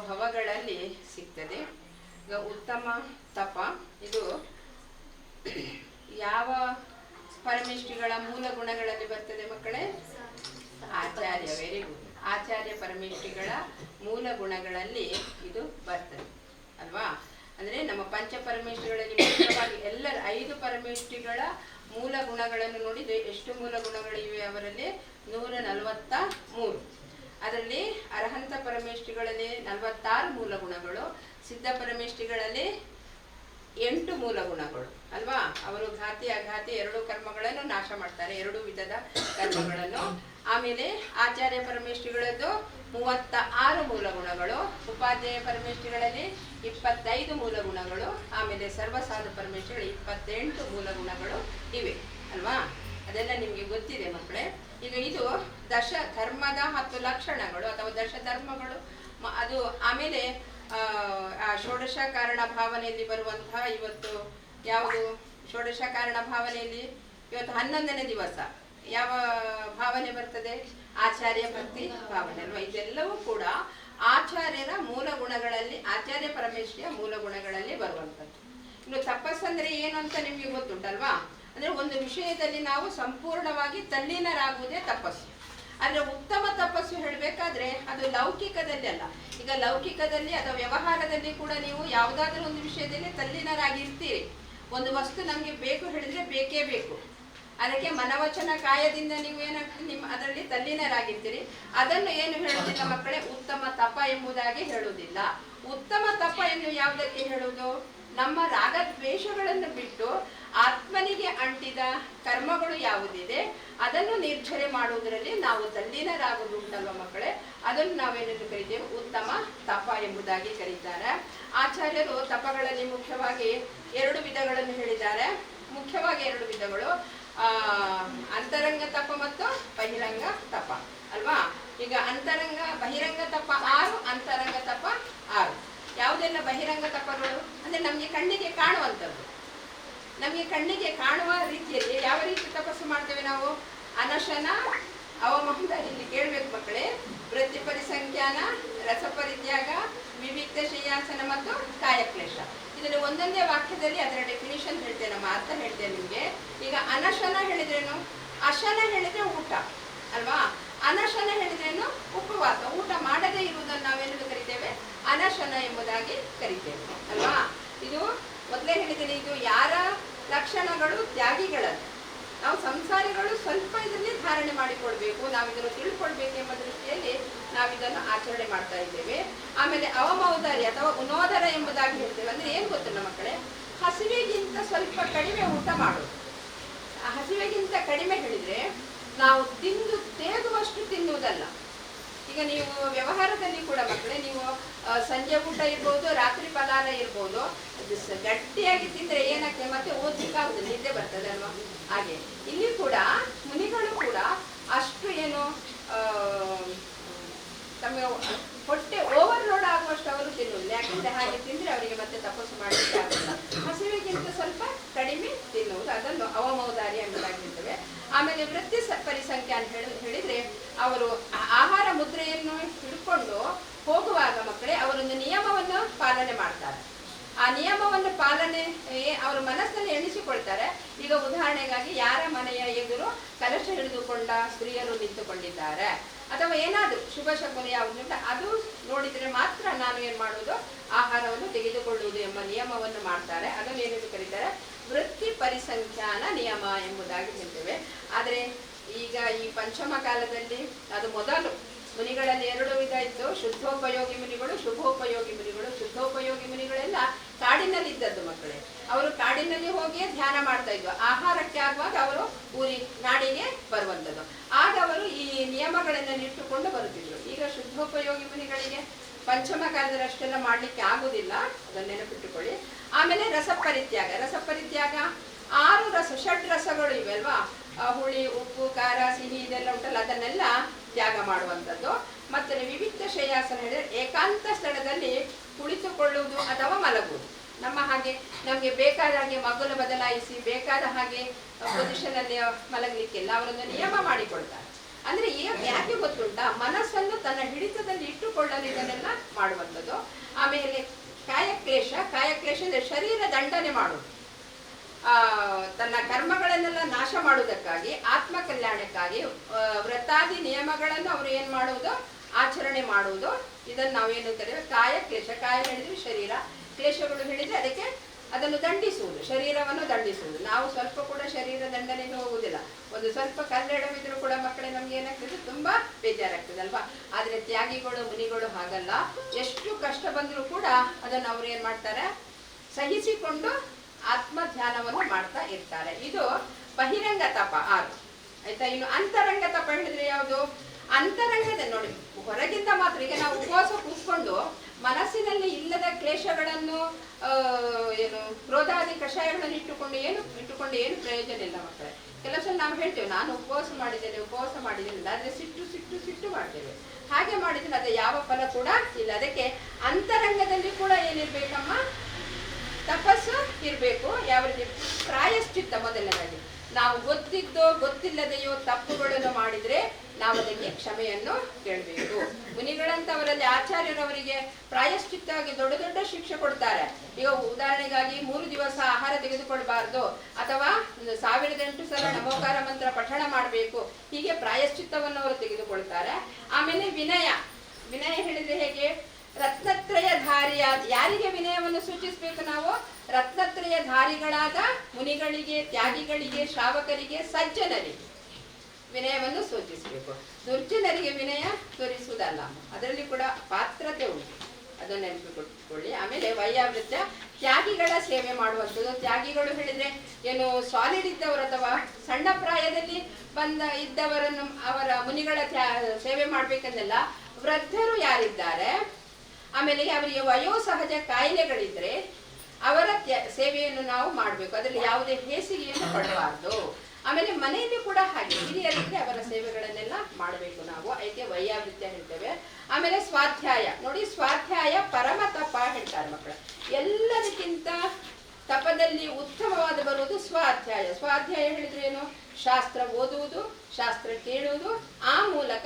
ಭವಗಳಲ್ಲಿ ಸಿಗ್ತದೆ. ಈಗ ಉತ್ತಮ ತಪ ಇದು ಯಾವ ಪರಮೇಷ್ಠಿಗಳ ಮೂಲ ಗುಣಗಳಲ್ಲಿ ಬರ್ತದೆ ಮಕ್ಕಳೇ? ಆಚಾರ್ಯ. Very good. ಆಚಾರ್ಯ ಪರಮೇಷ್ಠಿಗಳ ಮೂಲ ಗುಣಗಳಲ್ಲಿ ಇದು ಬರ್ತದೆ ಅಲ್ವಾ? ಅಂದ್ರೆ ನಮ್ಮ ಪಂಚ ಪರಮೇಷ್ಠಿಗಳಲ್ಲಿ ಮುಖ್ಯವಾಗಿ ಎಲ್ಲರ 5 ಪರಮೇಷ್ಠಿಗಳ ಮೂಲ ಗುಣಗಳನ್ನು ನೋಡಿದ್ರೆ ಎಷ್ಟು ಮೂಲ ಗುಣಗಳಿವೆ ಅವರಲ್ಲಿ? 143. ಅದರಲ್ಲಿ ಅರ್ಹಂತ ಪರಮೇಷ್ಠಿಗಳಲ್ಲಿ 46 ಮೂಲ ಗುಣಗಳು, ಸಿದ್ಧ ಪರಮೇಷ್ಠಿಗಳಲ್ಲಿ 8 ಮೂಲ ಗುಣಗಳು ಅಲ್ವಾ? ಅವರು ಘಾತಿ ಅಘಾತಿ 2 ಕರ್ಮಗಳನ್ನು ನಾಶ ಮಾಡ್ತಾರೆ, 2 ವಿಧದ ಕರ್ಮಗಳನ್ನು. ಆಮೇಲೆ ಆಚಾರ್ಯ ಪರಮೇಷ್ಠಿಗಳದ್ದು 36 ಮೂಲ ಗುಣಗಳು, ಉಪಾಧ್ಯಾಯ ಪರಮೇಷ್ಠಿಗಳಲ್ಲಿ 25 ಮೂಲ ಗುಣಗಳು, ಆಮೇಲೆ ಸರ್ವಸಾಧ ಪರಮೇಷ್ಠಿಗಳು 28 ಮೂಲ ಗುಣಗಳು ಇವೆ ಅಲ್ವಾ? ಅದೆಲ್ಲ ನಿಮಗೆ ಗೊತ್ತಿದೆ ಮಕ್ಕಳೇ. ಈಗ ಇದು ದಶ ಧರ್ಮದ 10 ಲಕ್ಷಣಗಳು ಅಥವಾ ದಶ ಧರ್ಮಗಳು ಅದು ಆಮೇಲೆ ಆ ಷೋಡಶ ಕಾರಣ ಭಾವನೆಯಲ್ಲಿ ಬರುವಂತಹ ಇವತ್ತು ಯಾವುದು ಷೋಡಶ ಕಾರಣ ಭಾವನೆಯಲ್ಲಿ ಇವತ್ತು 11ನೇ ದಿವಸ ಯಾವ ಭಾವನೆ ಬರ್ತದೆ? ಆಚಾರ್ಯ ಭಕ್ತಿ ಭಾವನೆ ಅಲ್ವಾ? ಇದೆಲ್ಲವೂ ಕೂಡ ಆಚಾರ್ಯರ ಮೂಲ ಗುಣಗಳಲ್ಲಿ, ಆಚಾರ್ಯ ಪರಮೇಶ್ವರಿಯ ಮೂಲ ಗುಣಗಳಲ್ಲಿ ಬರುವಂಥದ್ದು. ಇನ್ನು ತಪಸ್ಸಂದ್ರೆ ಏನು ಅಂತ ನಿಮ್ಗೆ ಗೊತ್ತುಂಟಲ್ವಾ? ಅಂದ್ರೆ ಒಂದು ವಿಷಯದಲ್ಲಿ ನಾವು ಸಂಪೂರ್ಣವಾಗಿ ತಲ್ಲೀನರಾಗುವುದೇ ತಪಸ್ಸು. ಆದ್ರೆ ಉತ್ತಮ ತಪಸ್ಸು ಹೇಳಬೇಕಾದ್ರೆ ಅದು ಲೌಕಿಕದಲ್ಲಿ ಅಲ್ಲ. ಈಗ ಲೌಕಿಕದಲ್ಲಿ ಅಥವಾ ವ್ಯವಹಾರದಲ್ಲಿ ಕೂಡ ನೀವು ಯಾವುದಾದ್ರೂ ಒಂದು ವಿಷಯದಲ್ಲಿ ತಲ್ಲೀನರಾಗಿರ್ತೀರಿ. ಒಂದು ವಸ್ತು ನಮ್ಗೆ ಬೇಕು ಹೇಳಿದ್ರೆ ಬೇಕೇ ಬೇಕು, ಅದಕ್ಕೆ ಮನವಚನ ಕಾಯದಿಂದ ನೀವು ನಿಮ್ಮ ಅದರಲ್ಲಿ ತಲ್ಲೀನರಾಗಿರ್ತೀರಿ. ಅದನ್ನು ಏನು ಹೇಳುವುದಿಲ್ಲ ಮಕ್ಕಳೇ, ಉತ್ತಮ ತಪ ಎಂಬುದಾಗಿ ಹೇಳುವುದಿಲ್ಲ. ಉತ್ತಮ ತಪ ಎಂದು ಯಾವುದಕ್ಕೆ ಹೇಳುವುದು? ನಮ್ಮ ರಾಗದ್ವೇಷಗಳನ್ನು ಬಿಟ್ಟು ಆತ್ಮನಿಗೆ ಅಂಟಿದ ಕರ್ಮಗಳು ಯಾವುದಿದೆ ಅದನ್ನು ನಿರ್ಧರೆ ಮಾಡುವುದರಲ್ಲಿ ನಾವು ತಲ್ಲೀನರಾಗುವುದು ಉಂಟಲ್ವ ಮಕ್ಕಳೇ, ಅದನ್ನು ನಾವೇನೆಂದು ಕರಿತೇವೆ? ಉತ್ತಮ ತಪ ಎಂಬುದಾಗಿ ಕರೀತಾರೆ. ಆಚಾರ್ಯರು ತಪಗಳಲ್ಲಿ ಮುಖ್ಯವಾಗಿ 2 ವಿಧಗಳನ್ನು ಹೇಳಿದ್ದಾರೆ. ಮುಖ್ಯವಾಗಿ 2 ವಿಧಗಳು, ಅಂತರಂಗ ತಪ ಮತ್ತು ಬಹಿರಂಗ ತಪ ಅಲ್ವಾ? ಈಗ ಬಹಿರಂಗ ತಪ 6, ಅಂತರಂಗ ತಪ 6. ಯಾವುದೆಲ್ಲ ಬಹಿರಂಗ ತಪಗಳು ಅಂದ್ರೆ ನಮ್ಗೆ ಕಣ್ಣಿಗೆ ಕಾಣುವಂಥದ್ದು. ನಮಗೆ ಕಣ್ಣಿಗೆ ಕಾಣುವ ರೀತಿಯಲ್ಲಿ ಯಾವ ರೀತಿ ತಪಸ್ಸು ಮಾಡ್ತೇವೆ ನಾವು? ಅನಶನ, ಅವಮೌದಾರ್ಯ. ಇಲ್ಲಿ ಕೇಳ್ಬೇಕು ಮಕ್ಕಳೇ. ವೃತ್ತಿ ಪರಿಸಂಖ್ಯಾನ, ರಸಪರಿತ್ಯಾಗ, ವಿವಿಕ್ತ ಶಯ್ಯಾಸನ ಮತ್ತು ಕಾಯಕ್ಲೇಶ. ಇದನ್ನು ಒಂದೊಂದೇ ವಾಕ್ಯದಲ್ಲಿ ಅದರ ಡೆಫಿನಿಷನ್ ಹೇಳ್ತೇನೆ, ನಮ್ಮ ಅರ್ಥ ಹೇಳ್ತೇನೆ ನಿಮಗೆ. ಈಗ ಅನಶನ ಹೇಳಿದ್ರೇನು? ಅಶನ ಹೇಳಿದ್ರೆ ಊಟ ಅಲ್ವಾ? ಅನಶನ ಹೇಳಿದ್ರೇನು? ಉಪವಾಸ, ಊಟ ಮಾಡದೇ ಇರುವುದನ್ನು ನಾವೇನು ಕರಿತೇವೆ? ಅನಶನ ಎಂಬುದಾಗಿ ಕರಿತೇವೆ ಅಲ್ವಾ? ಇದು ಮೊದಲೇ ಹೇಳಿದ್ದೇನೆ, ಇದು ಯಾರ ಲಕ್ಷಣಗಳು? ತ್ಯಾಗಿಗಳದ್ದು. ನಾವು ಸಂಸಾರಿಗಳು ಸ್ವಲ್ಪ ಇದರಲ್ಲಿ ಧಾರಣೆ ಮಾಡಿಕೊಳ್ಬೇಕು, ನಾವಿದನ್ನು ತಿಳ್ಕೊಳ್ಬೇಕು ಎಂಬ ದೃಷ್ಟಿಯಲ್ಲಿ ನಾವಿದನ್ನು ಆಚರಣೆ ಮಾಡ್ತಾ ಇದ್ದೇವೆ. ಆಮೇಲೆ ಅವಮೌದಾರ್ಯ ಅಥವಾ ಉನೋದರ ಎಂಬುದಾಗಿ ಹೇಳ್ತೇವೆ. ಅಂದ್ರೆ ಏನ್ ಗೊತ್ತಿಲ್ಲ ಮಕ್ಕಳೇ, ಹಸಿವೆಗಿಂತ ಸ್ವಲ್ಪ ಕಡಿಮೆ ಊಟ ಮಾಡೋದು. ಆ ಹಸಿವೆಗಿಂತ ಕಡಿಮೆ ಹೇಳಿದ್ರೆ ನಾವು ತಿಂದು ತೇಗುವಷ್ಟು ತಿನ್ನುವುದಲ್ಲ. ಈಗ ನೀವು ವ್ಯವಹಾರದಲ್ಲಿ ಕೂಡ ಮಕ್ಕಳೇ, ನೀವು ಸಂಜೆ ಊಟ ಇರ್ಬೋದು, ರಾತ್ರಿ ಫಲಾರ ಇರ್ಬೋದು, ಗಟ್ಟಿಯಾಗಿ ತಿಂದ್ರೆ ಏನಕ್ಕೆ ಮತ್ತೆ ಓದ್ಲಿಕ್ಕಾಗುದು, ನಿದ್ದೆ ಬರ್ತದೆ ಅಲ್ವಾ? ಹಾಗೆ ಇಲ್ಲಿ ಕೂಡ ಮುನಿಗಳು ಕೂಡ ಅಷ್ಟು ಏನು ತಮ್ಮ ಹೊಟ್ಟೆ ಓವರ್ಲೋಡ್ ಆಗುವಷ್ಟು ಅವರು ತಿನ್ನುವುದಿಲ್ಲ. ಯಾಕಂದ್ರೆ ಹಾಗೆ ತಿಂದ್ರೆ ಅವರಿಗೆ ಮತ್ತೆ ತಪಸ್ಸು ಮಾಡಲಿಕ್ಕೆ ಆಗುಲ್ಲ. ಹಸಿವೆಗಿಂತ ಸ್ವಲ್ಪ ಕಡಿಮೆ ತಿನ್ನುವುದು, ಅದನ್ನು ಅವಮೌದಾರ್ಯ ಎಂಬುದಾಗಿರ್ತೇವೆ. ಆಮೇಲೆ ವೃತ್ತಿ ಪರಿಸಂಖ್ಯೆ ಅಂತ ಹೇಳಿದ್ರೆ ಅವರು ಆಹಾರ ಮುದ್ರೆಯನ್ನು ಹಿಡ್ಕೊಂಡು ಹೋಗುವಾಗ ಮಕ್ಕಳೇ ಅವರೊಂದು ನಿಯಮವನ್ನು ಪಾಲನೆ ಮಾಡ್ತಾರೆ. ಆ ನಿಯಮವನ್ನು ಪಾಲನೆ ಅವರ ಮನಸ್ಸಲ್ಲಿ ಎಣಿಸಿಕೊಳ್ತಾರೆ. ಈಗ ಉದಾಹರಣೆಗಾಗಿ ಯಾರ ಮನೆಯ ಎದುರು ಕಲಶ ಹಿಡಿದುಕೊಂಡ ಸ್ತ್ರೀಯರು ನಿಂತುಕೊಂಡಿದ್ದಾರೆ ಅಥವಾ ಏನಾದರೂ ಶುಭ ಶಕುನ ಯಾವುದುಂಟ ಅದು ನೋಡಿದ್ರೆ ಮಾತ್ರ ನಾನು ಏನ್ ಮಾಡುವುದು, ಆಹಾರವನ್ನು ತೆಗೆದುಕೊಳ್ಳುವುದು ಎಂಬ ನಿಯಮವನ್ನು ಮಾಡ್ತಾರೆ. ಅದನ್ನು ಏನೆಂದು ಕರೀತಾರೆ? ವೃತ್ತಿ ಪರಿಸಂಖ್ಯಾನ ನಿಯಮ ಎಂಬುದಾಗಿ ಹೇಳ್ತೇವೆ. ಆದರೆ ಈಗ ಈ ಪಂಚಮ ಕಾಲದಲ್ಲಿ ಅದು ಮೊದಲು ಮುನಿಗಳಲ್ಲಿ 2 ವಿಧ ಇತ್ತು. ಶುದ್ಧೋಪಯೋಗಿ ಮುನಿಗಳು, ಶುಭೋಪಯೋಗಿ ಮುನಿಗಳು. ಶುದ್ಧೋಪಯೋಗಿ ಮುನಿಗಳೆಲ್ಲ ಕಾಡಿನಲ್ಲಿ ಇದ್ದದ್ದು ಮಕ್ಕಳೇ. ಅವರು ಕಾಡಿನಲ್ಲಿ ಹೋಗಿಯೇ ಧ್ಯಾನ ಮಾಡ್ತಾ ಇದ್ವು. ಆಹಾರಕ್ಕೆ ಆಗುವಾಗ ಅವರು ನಾಡಿಗೆ ಬರುವಂಥದ್ದು. ಆಗ ಅವರು ಈ ನಿಯಮಗಳನ್ನೆಲ್ಲ ಇಟ್ಟುಕೊಂಡು ಬರುತ್ತಿದ್ರು. ಈಗ ಶುದ್ಧೋಪಯೋಗಿ ಮುನಿಗಳಿಗೆ ಪಂಚಮ ಕಾಲದಷ್ಟೆಲ್ಲ ಮಾಡ್ಲಿಕ್ಕೆ ಆಗುದಿಲ್ಲ, ಅದನ್ನ ನೆನಪಿಟ್ಟುಕೊಳ್ಳಿ. ಆಮೇಲೆ ರಸಪರಿತ್ಯಾಗ. ರಸಪರಿತ್ಯಾಗ 6 ಷಡ್ ರಸಗಳು ಇವೆ ಅಲ್ವಾ? ಹುಳಿ, ಉಪ್ಪು, ಖಾರ, ಸಿಹಿ ಇದೆಲ್ಲ ಉಂಟಲ್ಲ, ಅದನ್ನೆಲ್ಲ ತ್ಯಾಗ ಮಾಡುವಂಥದ್ದು. ಮತ್ತೆ ವಿವಿಕ್ತ ಶಯ್ಯಾಸನ ಹೇಳಿದ್ರೆ ಏಕಾಂತ ಸ್ಥಳದಲ್ಲಿ ಕುಳಿತುಕೊಳ್ಳುವುದು ಅಥವಾ ಮಲಗುವುದು. ನಮ್ಮ ಹಾಗೆ ನಮಗೆ ಬೇಕಾದ ಹಾಗೆ ಮಗುಲು ಬದಲಾಯಿಸಿ ಬೇಕಾದ ಹಾಗೆ ಪೊಸಿಷನ್ ಅಲ್ಲಿ ಮಲಗಲಿಕ್ಕೆಲ್ಲ ಅವರೊಂದು ನಿಯಮ ಮಾಡಿಕೊಳ್ತಾರೆ. ಅಂದ್ರೆ ಯಾಕೆ ಗೊತ್ತುಂಟಾ? ಮನಸ್ಸನ್ನು ತನ್ನ ಹಿಡಿತದಲ್ಲಿ ಇಟ್ಟುಕೊಳ್ಳಲು ಇದನ್ನೆಲ್ಲ ಮಾಡುವಂಥದ್ದು. ಆಮೇಲೆ ಕಾಯಕ್ಲೇಶ. ಕಾಯಕ್ಲೇಶ ಅಂದ್ರೆ ಶರೀರ ದಂಡನೆ ಮಾಡುವುದು. ತನ್ನ ಕರ್ಮಗಳನ್ನೆಲ್ಲ ನಾಶ ಮಾಡುವುದಕ್ಕಾಗಿ, ಆತ್ಮ ಕಲ್ಯಾಣಕ್ಕಾಗಿ ವ್ರತಾದಿ ನಿಯಮಗಳನ್ನು ಅವರು ಏನ್ ಮಾಡುವುದು? ಆಚರಣೆ ಮಾಡುವುದು. ಇದನ್ನು ನಾವೇನು ಕರೀತೇವೆ? ಕಾಯ ಕ್ಲೇಶ. ಕಾಯ ಹೇಳಿದ್ರೆ ಶರೀರ, ಕ್ಲೇಶಗಳು ಹೇಳಿದ್ರೆ ಅದಕ್ಕೆ ಅದನ್ನು ದಂಡಿಸುವುದು, ಶರೀರವನ್ನು ದಂಡಿಸುವುದು. ನಾವು ಸ್ವಲ್ಪ ಕೂಡ ಶರೀರ ದಂಡನೆಗೆ ಹೋಗುವುದಿಲ್ಲ. ಒಂದು ಸ್ವಲ್ಪ ಕಲ್ಲೆಡವಿದ್ರು ಕೂಡ ಮಕ್ಕಳೇ ನಮ್ಗೆ ಏನಾಗ್ತದೆ? ತುಂಬಾ ಬೇಜಾರಾಗ್ತದೆ ಅಲ್ವಾ? ಆದ್ರೆ ತ್ಯಾಗಿಗಳು, ಮುನಿಗಳು ಹಾಗಲ್ಲ. ಎಷ್ಟು ಕಷ್ಟ ಬಂದರೂ ಕೂಡ ಅದನ್ನು ಅವ್ರು ಏನ್ ಮಾಡ್ತಾರೆ? ಸಹಿಸಿಕೊಂಡು ಆತ್ಮ ಧ್ಯಾನವನ್ನು ಮಾಡ್ತಾ ಇರ್ತಾರೆ. ಇದು ಬಹಿರಂಗ ತಪ 6 ಆಯ್ತಾ. ಇನ್ನು ಅಂತರಂಗ ತಪ ಹೇಳಿದ್ರೆ ಯಾವುದು? ಅಂತರಂಗದ ನೋಡಿ, ಹೊರಗಿಂದ ಮಾತ್ರ. ಈಗ ನಾವು ಉಪವಾಸ ಕೂತ್ಕೊಂಡು ಮನಸ್ಸಿನಲ್ಲಿ ಇಲ್ಲದ ಕ್ಲೇಶಗಳನ್ನು ಕ್ರೋಧಾದಿ ಕಷಾಯಗಳನ್ನು ಇಟ್ಟುಕೊಂಡು ಏನು ಪ್ರಯೋಜನ ಇಲ್ಲ ಮಕ್ಕಳೇ. ಕೆಲವು ಸಲ ನಾವು ಹೇಳ್ತೇವೆ ನಾನು ಉಪವಾಸ ಮಾಡಿದ್ದೇನೆ ಆದರೆ ಸಿಟ್ಟು ಮಾಡ್ತೇವೆ. ಹಾಗೆ ಮಾಡಿದ್ರೆ ಅದು ಯಾವ ಫಲ ಕೂಡ ಇಲ್ಲ. ಅದಕ್ಕೆ ಅಂತರಂಗದಲ್ಲಿ ಕೂಡ ಏನಿರ್ಬೇಕಮ್ಮ, ತಪಸ್ಸು ಇರಬೇಕು. ಯಾವ ರೀತಿ ಪ್ರಾಯಶ್ಚಿತ್ತ, ಮೊದಲನೇದಾಗಿ ನಾವು ಗೊತ್ತಿದ್ದೋ ಗೊತ್ತಿಲ್ಲದೆಯೋ ತಪ್ಪುಗಳನ್ನು ಮಾಡಿದ್ರೆ ನಾವು ಅದಕ್ಕೆ ಕ್ಷಮೆಯನ್ನು ಕೇಳಬೇಕು. ಮುನಿಗಳಂತವರಲ್ಲಿ ಆಚಾರ್ಯರವರಿಗೆ ಪ್ರಾಯಶ್ಚಿತ್ತವಾಗಿ ದೊಡ್ಡ ದೊಡ್ಡ ಶಿಕ್ಷೆ ಕೊಡ್ತಾರೆ. ಈಗ ಉದಾಹರಣೆಗಾಗಿ 3 ದಿವಸ ಆಹಾರ ತೆಗೆದುಕೊಳ್ಬಾರ್ದು, ಅಥವಾ 1008 ಸಲ ನಮೋಕಾರ ಮಂತ್ರ ಪಠಣ ಮಾಡಬೇಕು, ಹೀಗೆ ಪ್ರಾಯಶ್ಚಿತ್ತವನ್ನು ಅವರು ತೆಗೆದುಕೊಳ್ತಾರೆ. ಆಮೇಲೆ ವಿನಯ ಹೇಳಿದ್ರೆ ಹೇಗೆ, ರತ್ನತ್ರಯ ಧಾರಿಯ, ಯಾರಿಗೆ ವಿನಯವನ್ನು ಸೂಚಿಸಬೇಕು ನಾವು? ರತ್ನತ್ರಯ ಧಾರಿಗಳಾದ ಮುನಿಗಳಿಗೆ, ತ್ಯಾಗಿಗಳಿಗೆ, ಶ್ರಾವಕರಿಗೆ, ಸಜ್ಜನರಿಗೆ ವಿನಯವನ್ನು ಸೂಚಿಸಬೇಕು. ದುರ್ಜನರಿಗೆ ವಿನಯ ತೋರಿಸುವುದಲ್ಲ, ಅದರಲ್ಲಿ ಕೂಡ ಪಾತ್ರತೆ ಉಂಟು, ಅದನ್ನು ನೆನಪಿಕೊಳ್ಳಿ. ಆಮೇಲೆ ವೈಯಾವೃತ್ಯ, ತ್ಯಾಗಿಗಳ ಸೇವೆ ಮಾಡುವಂಥದ್ದು. ತ್ಯಾಗಿಗಳು ಹೇಳಿದ್ರೆ ಏನು, ಸಾಲಿಡ್ ಇದ್ದವರು ಅಥವಾ ಸಣ್ಣ ಪ್ರಾಯದಲ್ಲಿ ಇದ್ದವರನ್ನು ಅವರ ಮುನಿಗಳ ಸೇವೆ ಮಾಡ್ಬೇಕಂದಲ್ಲ. ವೃದ್ಧರು ಯಾರಿದ್ದಾರೆ, ಆಮೇಲೆ ಅವರಿಗೆ ವಯೋಸಹಜ ಕಾಯಿಲೆಗಳಿದ್ರೆ ಅವರ ಸೇವೆಯನ್ನು ನಾವು ಮಾಡಬೇಕು. ಅದರಲ್ಲಿ ಯಾವುದೇ ಹೇಸಿಗೆಯನ್ನು ಪಡಬಾರ್ದು. ಆಮೇಲೆ ಮನೆಯಲ್ಲಿ ಕೂಡ ಹಾಗೆ ಹಿರಿಯರಿಗೆ ಅವರ ಸೇವೆಗಳನ್ನೆಲ್ಲ ಮಾಡಬೇಕು ನಾವು, ಅದಕ್ಕೆ ವೈಯಾವೃತ್ಯ ಹೇಳ್ತೇವೆ. ಆಮೇಲೆ ಸ್ವಾಧ್ಯಾಯ ನೋಡಿ, ಸ್ವಾಧ್ಯಾಯ ಪರಮ ತಪ ಹೇಳ್ತಾರೆ ಮಕ್ಕಳು. ಎಲ್ಲದಕ್ಕಿಂತ ತಪದಲ್ಲಿ ಉತ್ತಮವಾದ ಬರುವುದು ಸ್ವಾಧ್ಯಾಯ. ಸ್ವಾಧ್ಯಾಯ ಹೇಳಿದ್ರೆ ಏನು, ಶಾಸ್ತ್ರ ಓದುವುದು, ಶಾಸ್ತ್ರ ಕೇಳುವುದು, ಆ ಮೂಲಕ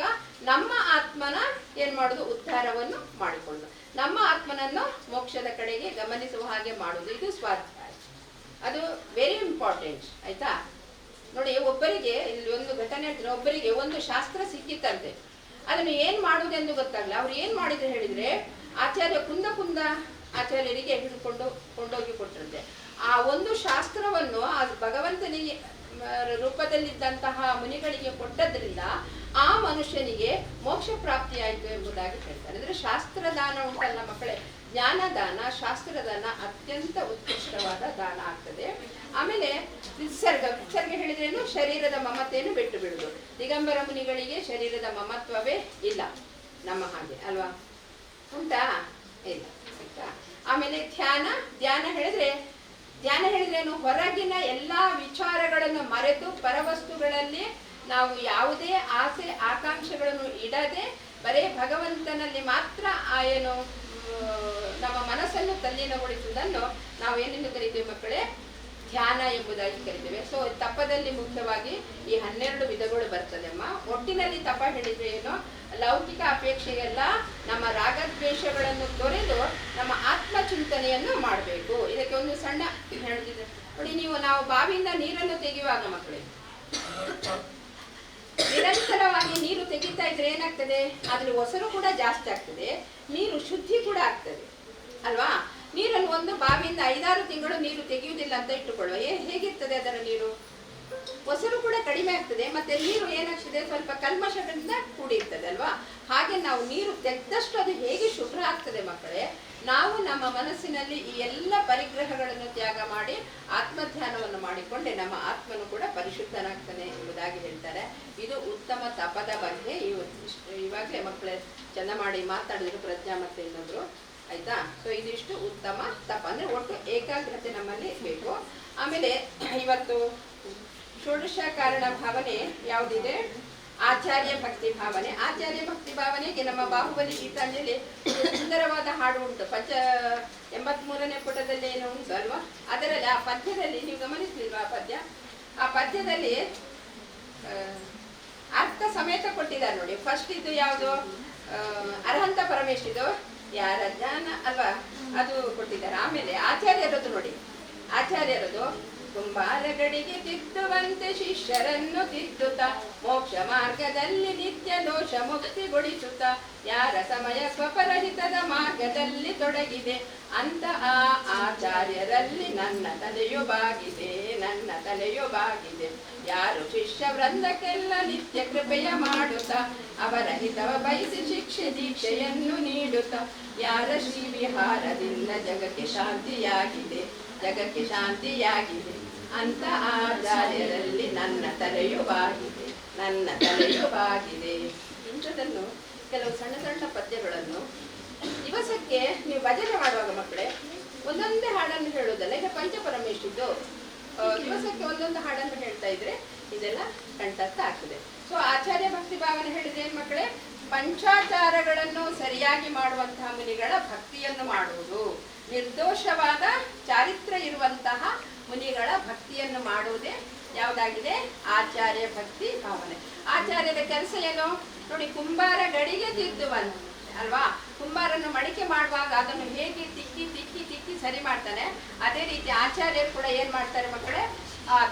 ನಮ್ಮ ಆತ್ಮನ ಏನ್ ಮಾಡುದು, ಉದ್ಧಾರವನ್ನು ಮಾಡಿಕೊಳ್ಳುವುದು, ನಮ್ಮ ಆತ್ಮನನ್ನು ಮೋಕ್ಷದ ಕಡೆಗೆ ಗಮನಿಸುವ ಹಾಗೆ ಮಾಡುವುದು, ಇದು ಸ್ವಾಧ್ಯಾಯ. ಅದು ವೆರಿ ಇಂಪಾರ್ಟೆಂಟ್, ಆಯ್ತಾ. ನೋಡಿ, ಒಬ್ಬರಿಗೆ ಇಲ್ಲಿ ಒಂದು ಘಟನೆ ಹೇಳ್ತಾರೆ. ಒಬ್ಬರಿಗೆ ಒಂದು ಶಾಸ್ತ್ರ ಸಿಕ್ಕಿತ್ತಂತೆ, ಅದನ್ನು ಏನ್ ಮಾಡುವುದೆಂದು ಗೊತ್ತಾಗಲ್ಲ. ಅವ್ರು ಏನ್ ಮಾಡಿದ್ರು ಹೇಳಿದ್ರೆ, ಆಚಾರ್ಯ ಕುಂದ ಆಚಾರ್ಯರಿಗೆ ಕೊಂಡೋಗಿ ಕೊಟ್ಟಿರುತ್ತೆ. ಆ ಒಂದು ಶಾಸ್ತ್ರವನ್ನು ಆ ಭಗವಂತನಿಗೆ ರೂಪದಲ್ಲಿದ್ದಂತಹ ಮುನಿಗಳಿಗೆ ಕೊಟ್ಟದ್ರಿಂದ ಆ ಮನುಷ್ಯನಿಗೆ ಮೋಕ್ಷ ಪ್ರಾಪ್ತಿಯಾಯಿತು ಎಂಬುದಾಗಿ ಹೇಳ್ತಾರೆ. ಅಂದ್ರೆ ಶಾಸ್ತ್ರದಾನ ಉಂಟಲ್ಲ ಮಕ್ಕಳೇ, ಜ್ಞಾನದಾನ, ಶಾಸ್ತ್ರದಾನ ಅತ್ಯಂತ ಉತ್ಕೃಷ್ಟವಾದ ದಾನ ಆಗ್ತದೆ. ಆಮೇಲೆ ವಿಸರ್ಗ ಹೇಳಿದ್ರೇನು, ಶರೀರದ ಮಮತೆಯನ್ನು ಬಿಟ್ಟು ಬಿಡುದು. ದಿಗಂಬರ ಮುನಿಗಳಿಗೆ ಶರೀರದ ಮಮತ್ವವೇ ಇಲ್ಲ, ನಮ್ಮ ಹಾಗೆ ಅಲ್ವಾ, ಉಂಟಾ? ಇಲ್ಲ. ಆಮೇಲೆ ಧ್ಯಾನ ಹೇಳಿದ್ರೇನು, ಹೊರಗಿನ ಎಲ್ಲಾ ವಿಚಾರಗಳನ್ನು ಮರೆತು ಪರವಸ್ತುಗಳಲ್ಲಿ ನಾವು ಯಾವುದೇ ಆಸೆ ಆಕಾಂಕ್ಷೆಗಳನ್ನು ಇಡದೆ ಬರೇ ಭಗವಂತನಲ್ಲಿ ಮಾತ್ರ ಏನು ನಮ್ಮ ಮನಸ್ಸನ್ನು ತಲ್ಲೀನಗೊಳಿಸುವುದನ್ನು ನಾವು ಏನೆಂದು ಕರಿತೇವೆ ಮಕ್ಕಳೇ, ಧ್ಯಾನ ಎಂಬುದಾಗಿ ಕರಿತೇವೆ. ಸೊ ತಪದಲ್ಲಿ ಮುಖ್ಯವಾಗಿ ಈ 12 ವಿಧಗಳು ಬರ್ತದೆ ಅಮ್ಮ. ಒಟ್ಟಿನಲ್ಲಿ ತಪ ಹೇಳಿದ್ರೆ ಏನು, ಲೌಕಿಕ ಅಪೇಕ್ಷೆಯೆಲ್ಲ ನಮ್ಮ ರಾಗದ್ವೇಷಗಳನ್ನು ತೊರೆದು ನಮ್ಮ ಆತ್ಮಚಿಂತನೆಯನ್ನು ಮಾಡಬೇಕು. ಇದಕ್ಕೆ ಒಂದು ಸಣ್ಣ ಹೇಳ್ತಿದ್ರೆ ನೋಡಿ, ನಾವು ಬಾವಿಯಿಂದ ನೀರನ್ನು ತೆಗೆಯುವಾಗ ಮಕ್ಕಳೇ, ನಿರಂತರವಾಗಿ ನೀರು ತೆಗಿತಾ ಇದ್ರೆ ಏನಾಗ್ತದೆ, ಅದ್ರ ಒಸರು ಕೂಡ ಜಾಸ್ತಿ ಆಗ್ತದೆ, ನೀರು ಶುದ್ಧಿ ಕೂಡ ಆಗ್ತದೆ ಅಲ್ವಾ. ನೀರನ್ನು ಒಂದು ಬಾವಿಯಿಂದ 5-6 ತಿಂಗಳು ನೀರು ತೆಗೆಯುವುದಿಲ್ಲ ಅಂತ ಇಟ್ಟುಕೊಳ್ಳುವ, ಹೇಗಿರ್ತದೆ ಅದರ ನೀರು, ಒಸರು ಕೂಡ ಕಡಿಮೆ ಆಗ್ತದೆ, ಮತ್ತೆ ನೀರು ಏನಾಗ್ತದೆ, ಸ್ವಲ್ಪ ಕಲ್ಮಶಗಳಿಂದ ಕೂಡಿರ್ತದೆ ಅಲ್ವಾ. ಹಾಗೆ ನಾವು ನೀರು ತೆಗೆದಷ್ಟು ಅದು ಹೇಗೆ ಶುಭ್ರ ಆಗ್ತದೆ ಮಕ್ಕಳೇ, ನಾವು ನಮ್ಮ ಮನಸ್ಸಿನಲ್ಲಿ ಈ ಎಲ್ಲ ಪರಿಗ್ರಹಗಳನ್ನು ತ್ಯಾಗ ಮಾಡಿ ಆತ್ಮಧ್ಯಾನವನ್ನು ಮಾಡಿಕೊಂಡೆ ನಮ್ಮ ಆತ್ಮನು ಕೂಡ ಪರಿಶುದ್ಧನಾಗ್ತಾನೆ ಎಂಬುದಾಗಿ ಹೇಳ್ತಾರೆ. ಇದು ಉತ್ತಮ ತಪದ ಬಗ್ಗೆ ಇವಾಗಲೇ ಮಕ್ಕಳೇ ಚೆಂದ ಮಾಡಿ ಮಾತಾಡಿದ್ರು ಪ್ರಜ್ಞಾ ಮತ್ತೆ ಇನ್ನೊಬ್ರು, ಆಯ್ತಾ. ಸೊ ಇದಿಷ್ಟು ಉತ್ತಮ ತಪ, ಅಂದ್ರೆ ಒಟ್ಟು ಏಕಾಗ್ರತೆ ನಮ್ಮಲ್ಲಿ ಬೇಕು. ಆಮೇಲೆ ಇವತ್ತು ಷೋಡಶ ಕಾರಣ ಭಾವನೆ ಯಾವುದಿದೆ, ಆಚಾರ್ಯ ಭಕ್ತಿ ಭಾವನೆ. ಆಚಾರ್ಯ ಭಕ್ತಿ ಭಾವನೆಗೆ ನಮ್ಮ ಬಾಹುಬಲಿ ಗೀತಾಂಜಲಿ ಸುಂದರವಾದ ಹಾಡು ಉಂಟು, 83ನೇ ಪುಟದಲ್ಲಿ ಏನು ಉಂಟು ಅಲ್ವಾ. ಅದರಲ್ಲಿ ಆ ಪದ್ಯದಲ್ಲಿ ನೀವು ಗಮನಿಸ್ಲಿಲ್ವಾ, ಆ ಪದ್ಯದಲ್ಲಿ ಅರ್ಥ ಸಮೇತ ಕೊಟ್ಟಿದ್ದಾರೆ ನೋಡಿ. ಫಸ್ಟ್ ಇದು ಯಾವುದು, ಅರ್ಹಂತ ಪರಮೇಶಿದು ಯಾರ ಜ್ಞಾನ ಅಲ್ವಾ, ಅದು ಕೊಟ್ಟಿದ್ದಾರೆ. ಆಮೇಲೆ ಆಚಾರ್ಯರದು ನೋಡಿ, ಆಚಾರ್ಯರದು ಕುಂಬಾರಗಡಿಗೆ ತಿದ್ದುವಂತೆ ಶಿಷ್ಯರನ್ನು ತಿದ್ದುತ್ತ ಮೋಕ್ಷ ಮಾರ್ಗದಲ್ಲಿ ನಿತ್ಯ ದೋಷ ಮುಕ್ತಿಗೊಳಿಸುತ್ತ ಯಾರ ಸಮಯ ಸ್ವಪರಹಿತದ ಮಾರ್ಗದಲ್ಲಿ ತೊಡಗಿದೆ ಅಂತ ಆ ಆಚಾರ್ಯರಲ್ಲಿ ನನ್ನ ತಲೆಯು ಬಾಗಿದೆ ಯಾರು ಶಿಷ್ಯ ವೃಂದಕ್ಕೆಲ್ಲ ನಿತ್ಯ ಕೃಪೆಯ ಮಾಡುತ್ತ ಅವರ ಹಿತವ ಬಯಸಿ ಶಿಕ್ಷೆ ದೀಕ್ಷೆಯನ್ನು ನೀಡುತ್ತ ಯಾರ ಶ್ರೀ ವಿಹಾರದಿಂದ ಜಗಕ್ಕೆ ಶಾಂತಿಯಾಗಿದೆ ಅಂತ ಆಚಾರ್ಯರಲ್ಲಿ ನನ್ನ ತಲೆಯು ಬಾಗಿದೆ. ಇಂಥದನ್ನು ಕೆಲವು ಸಣ್ಣ ಸಣ್ಣ ಪದ್ಯಗಳನ್ನು ದಿವಸಕ್ಕೆ ನೀವು ಭಜನೆ ಮಾಡುವಾಗ ಮಕ್ಕಳೇ ಒಂದೊಂದೇ ಹಾಡನ್ನು ಹೇಳುವುದಲ್ಲ. ಈಗ ಪಂಚಪರಮೇಶ್ವರದ್ದು ದಿವಸಕ್ಕೆ ಒಂದೊಂದು ಹಾಡನ್ನು ಹೇಳ್ತಾ ಇದ್ರೆ ಇದೆಲ್ಲ ಕಂಠಸ್ಥ ಆಗ್ತದೆ. ಸೊ ಆಚಾರ್ಯ ಭಕ್ತಿ ಭಾವನೆ ಹೇಳಿದ್ರೆ ಏನು ಮಕ್ಕಳೇ, ಪಂಚಾಚಾರಗಳನ್ನು ಸರಿಯಾಗಿ ಮಾಡುವಂತಹ ಮುನಿಗಳ ಭಕ್ತಿಯನ್ನು ಮಾಡುವುದು, ನಿರ್ದೋಷವಾದ ಚಾರಿತ್ರ್ಯ ಇರುವಂತಹ ಮುನಿಗಳ ಭಕ್ತಿಯನ್ನು ಮಾಡುವುದೇ ಯಾವುದಾಗಿದೆ, ಆಚಾರ್ಯ ಭಕ್ತಿ ಭಾವನೆ. ಆಚಾರ್ಯರ ಕೆಲಸ ಏನು ನೋಡಿ, ಕುಂಬಾರ ಗಡಿಗೆ ತಿದ್ದುವನು ಅಲ್ವಾ, ಕುಂಬಾರನ್ನು ಮಡಿಕೆ ಮಾಡುವಾಗ ಅದನ್ನು ಹೇಗೆ ತಿಕ್ಕಿ ತಿಕ್ಕಿ ತಿಕ್ಕಿ ಸರಿ ಮಾಡ್ತಾನೆ, ಅದೇ ರೀತಿ ಆಚಾರ್ಯರು ಕೂಡ ಏನ್ ಮಾಡ್ತಾರೆ ಮಕ್ಕಳೇ,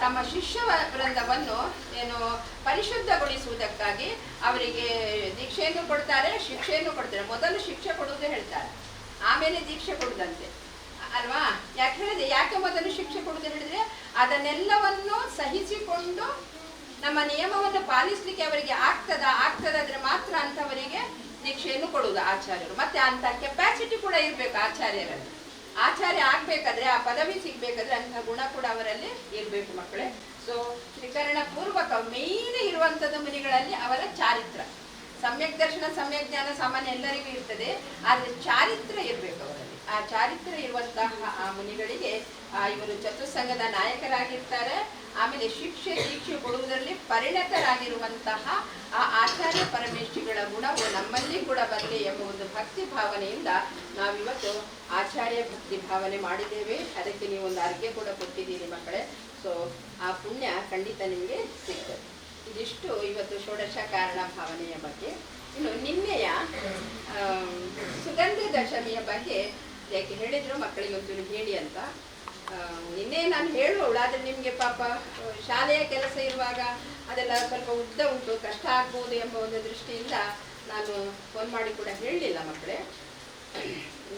ತಮ್ಮ ಶಿಷ್ಯ ವೃಂದವನ್ನು ಏನು ಪರಿಶುದ್ಧಗೊಳಿಸುವುದಕ್ಕಾಗಿ ಅವರಿಗೆ ದೀಕ್ಷೆಯನ್ನು ಕೊಡ್ತಾರೆ, ಶಿಕ್ಷೆಯನ್ನು ಕೊಡ್ತಾರೆ. ಮೊದಲು ಶಿಕ್ಷೆ ಕೊಡುವುದು ಹೇಳ್ತಾರೆ, ಆಮೇಲೆ ದೀಕ್ಷೆ ಕೊಡುದಂತೆ ಅಲ್ವಾ. ಯಾಕೆ ಹೇಳಿದ್ರೆ, ಯಾಕೆ ಮೊದಲು ಶಿಕ್ಷೆ ಕೊಡುವುದು ಹೇಳಿದ್ರೆ, ಅದನ್ನೆಲ್ಲವನ್ನು ಸಹಿಸಿಕೊಂಡು ನಮ್ಮ ನಿಯಮವನ್ನು ಪಾಲಿಸ್ಲಿಕ್ಕೆ ಅವರಿಗೆ ಆಗ್ತದಾದ್ರೆ ಮಾತ್ರ ಅಂತವರಿಗೆ ದೀಕ್ಷೆಯನ್ನು ಕೊಡುವುದು ಆಚಾರ್ಯರು. ಮತ್ತೆ ಅಂತ ಕೆಪಾಸಿಟಿ ಕೂಡ ಇರ್ಬೇಕು ಆಚಾರ್ಯರಲ್ಲಿ. ಆಚಾರ್ಯ ಆಗ್ಬೇಕಾದ್ರೆ, ಆ ಪದವಿ ಸಿಗ್ಬೇಕಾದ್ರೆ ಅಂತಹ ಗುಣ ಕೂಡ ಅವರಲ್ಲಿ ಇರ್ಬೇಕು ಮಕ್ಕಳೇ. ಸೊ ತ್ರಿಕರಣ ಪೂರ್ವಕ ಮೇನ್ ಇರುವಂತದ್ದು ಮುನಿಗಳಲ್ಲಿ ಅವರ ಚಾರಿತ್ರ್ಯ. ಸಮ್ಯಕ್ ದರ್ಶನ ಸಮ್ಯಕ್ ಜ್ಞಾನ ಸಾಮಾನ್ಯ ಎಲ್ಲರಿಗೂ ಇರ್ತದೆ, ಆದ್ರೆ ಚಾರಿತ್ರ್ಯ ಇರ್ಬೇಕು ಅವರಲ್ಲಿ. ಆ ಚಾರಿತ್ರ್ಯ ಇರುವಂತಹ ಆ ಮುನಿಗಳಿಗೆ ಇವರು ಚತುಸ್ಸಂಗದ ನಾಯಕರಾಗಿರ್ತಾರೆ. ಆಮೇಲೆ ಶಿಕ್ಷೆ ದೀಕ್ಷೆ ಕೊಡುವುದರಲ್ಲಿ ಪರಿಣತರಾಗಿರುವಂತಹ ಆ ಆಚಾರ್ಯ ಪರಮೇಶ್ವರಿಗಳ ಗುಣವು ನಮ್ಮಲ್ಲಿ ಕೂಡ ಬರಲಿ ಎಂಬ ಒಂದು ಭಕ್ತಿ ಭಾವನೆಯಿಂದ ನಾವಿವತ್ತು ಆಚಾರ್ಯ ಭಕ್ತಿ ಭಾವನೆ ಮಾಡಿದ್ದೇವೆ. ಅದಕ್ಕೆ ನೀವು ಒಂದು ಅರ್ಘ್ಯ ಕೂಡ ಕೊಟ್ಟಿದ್ದೀರಿ ಮಕ್ಕಳೇ. ಸೊ ಆ ಪುಣ್ಯ ಖಂಡಿತ ನಿಮಗೆ ಸಿಗ್ತದೆ. ಇದಿಷ್ಟು ಇವತ್ತು ಷೋಡಶ ಕಾರಣ ಭಾವನೆಯ ಬಗ್ಗೆ. ಇನ್ನು ನಿನ್ನೆಯ ಸುಗಂಧ ದಶಮಿಯ ಬಗ್ಗೆ ಯಾಕೆ ಹೇಳಿದ್ರು ಮಕ್ಕಳಿಗೆ ಒಂಚೂರು ಹೇಳಿ ಅಂತ. ನಿನ್ನೆ ನಾನು ಹೇಳುವವಳು, ಆದರೆ ನಿಮಗೆ ಪಾಪ ಶಾಲೆಯ ಕೆಲಸ ಇರುವಾಗ ಅದೆಲ್ಲ ಸ್ವಲ್ಪ ಉದ್ದ ಉಂಟು, ಕಷ್ಟ ಆಗ್ಬೋದು ಎಂಬ ಒಂದು ದೃಷ್ಟಿಯಿಂದ ನಾನು ಫೋನ್ ಮಾಡಿ ಕೂಡ ಹೇಳಲಿಲ್ಲ ಮಕ್ಕಳೇ.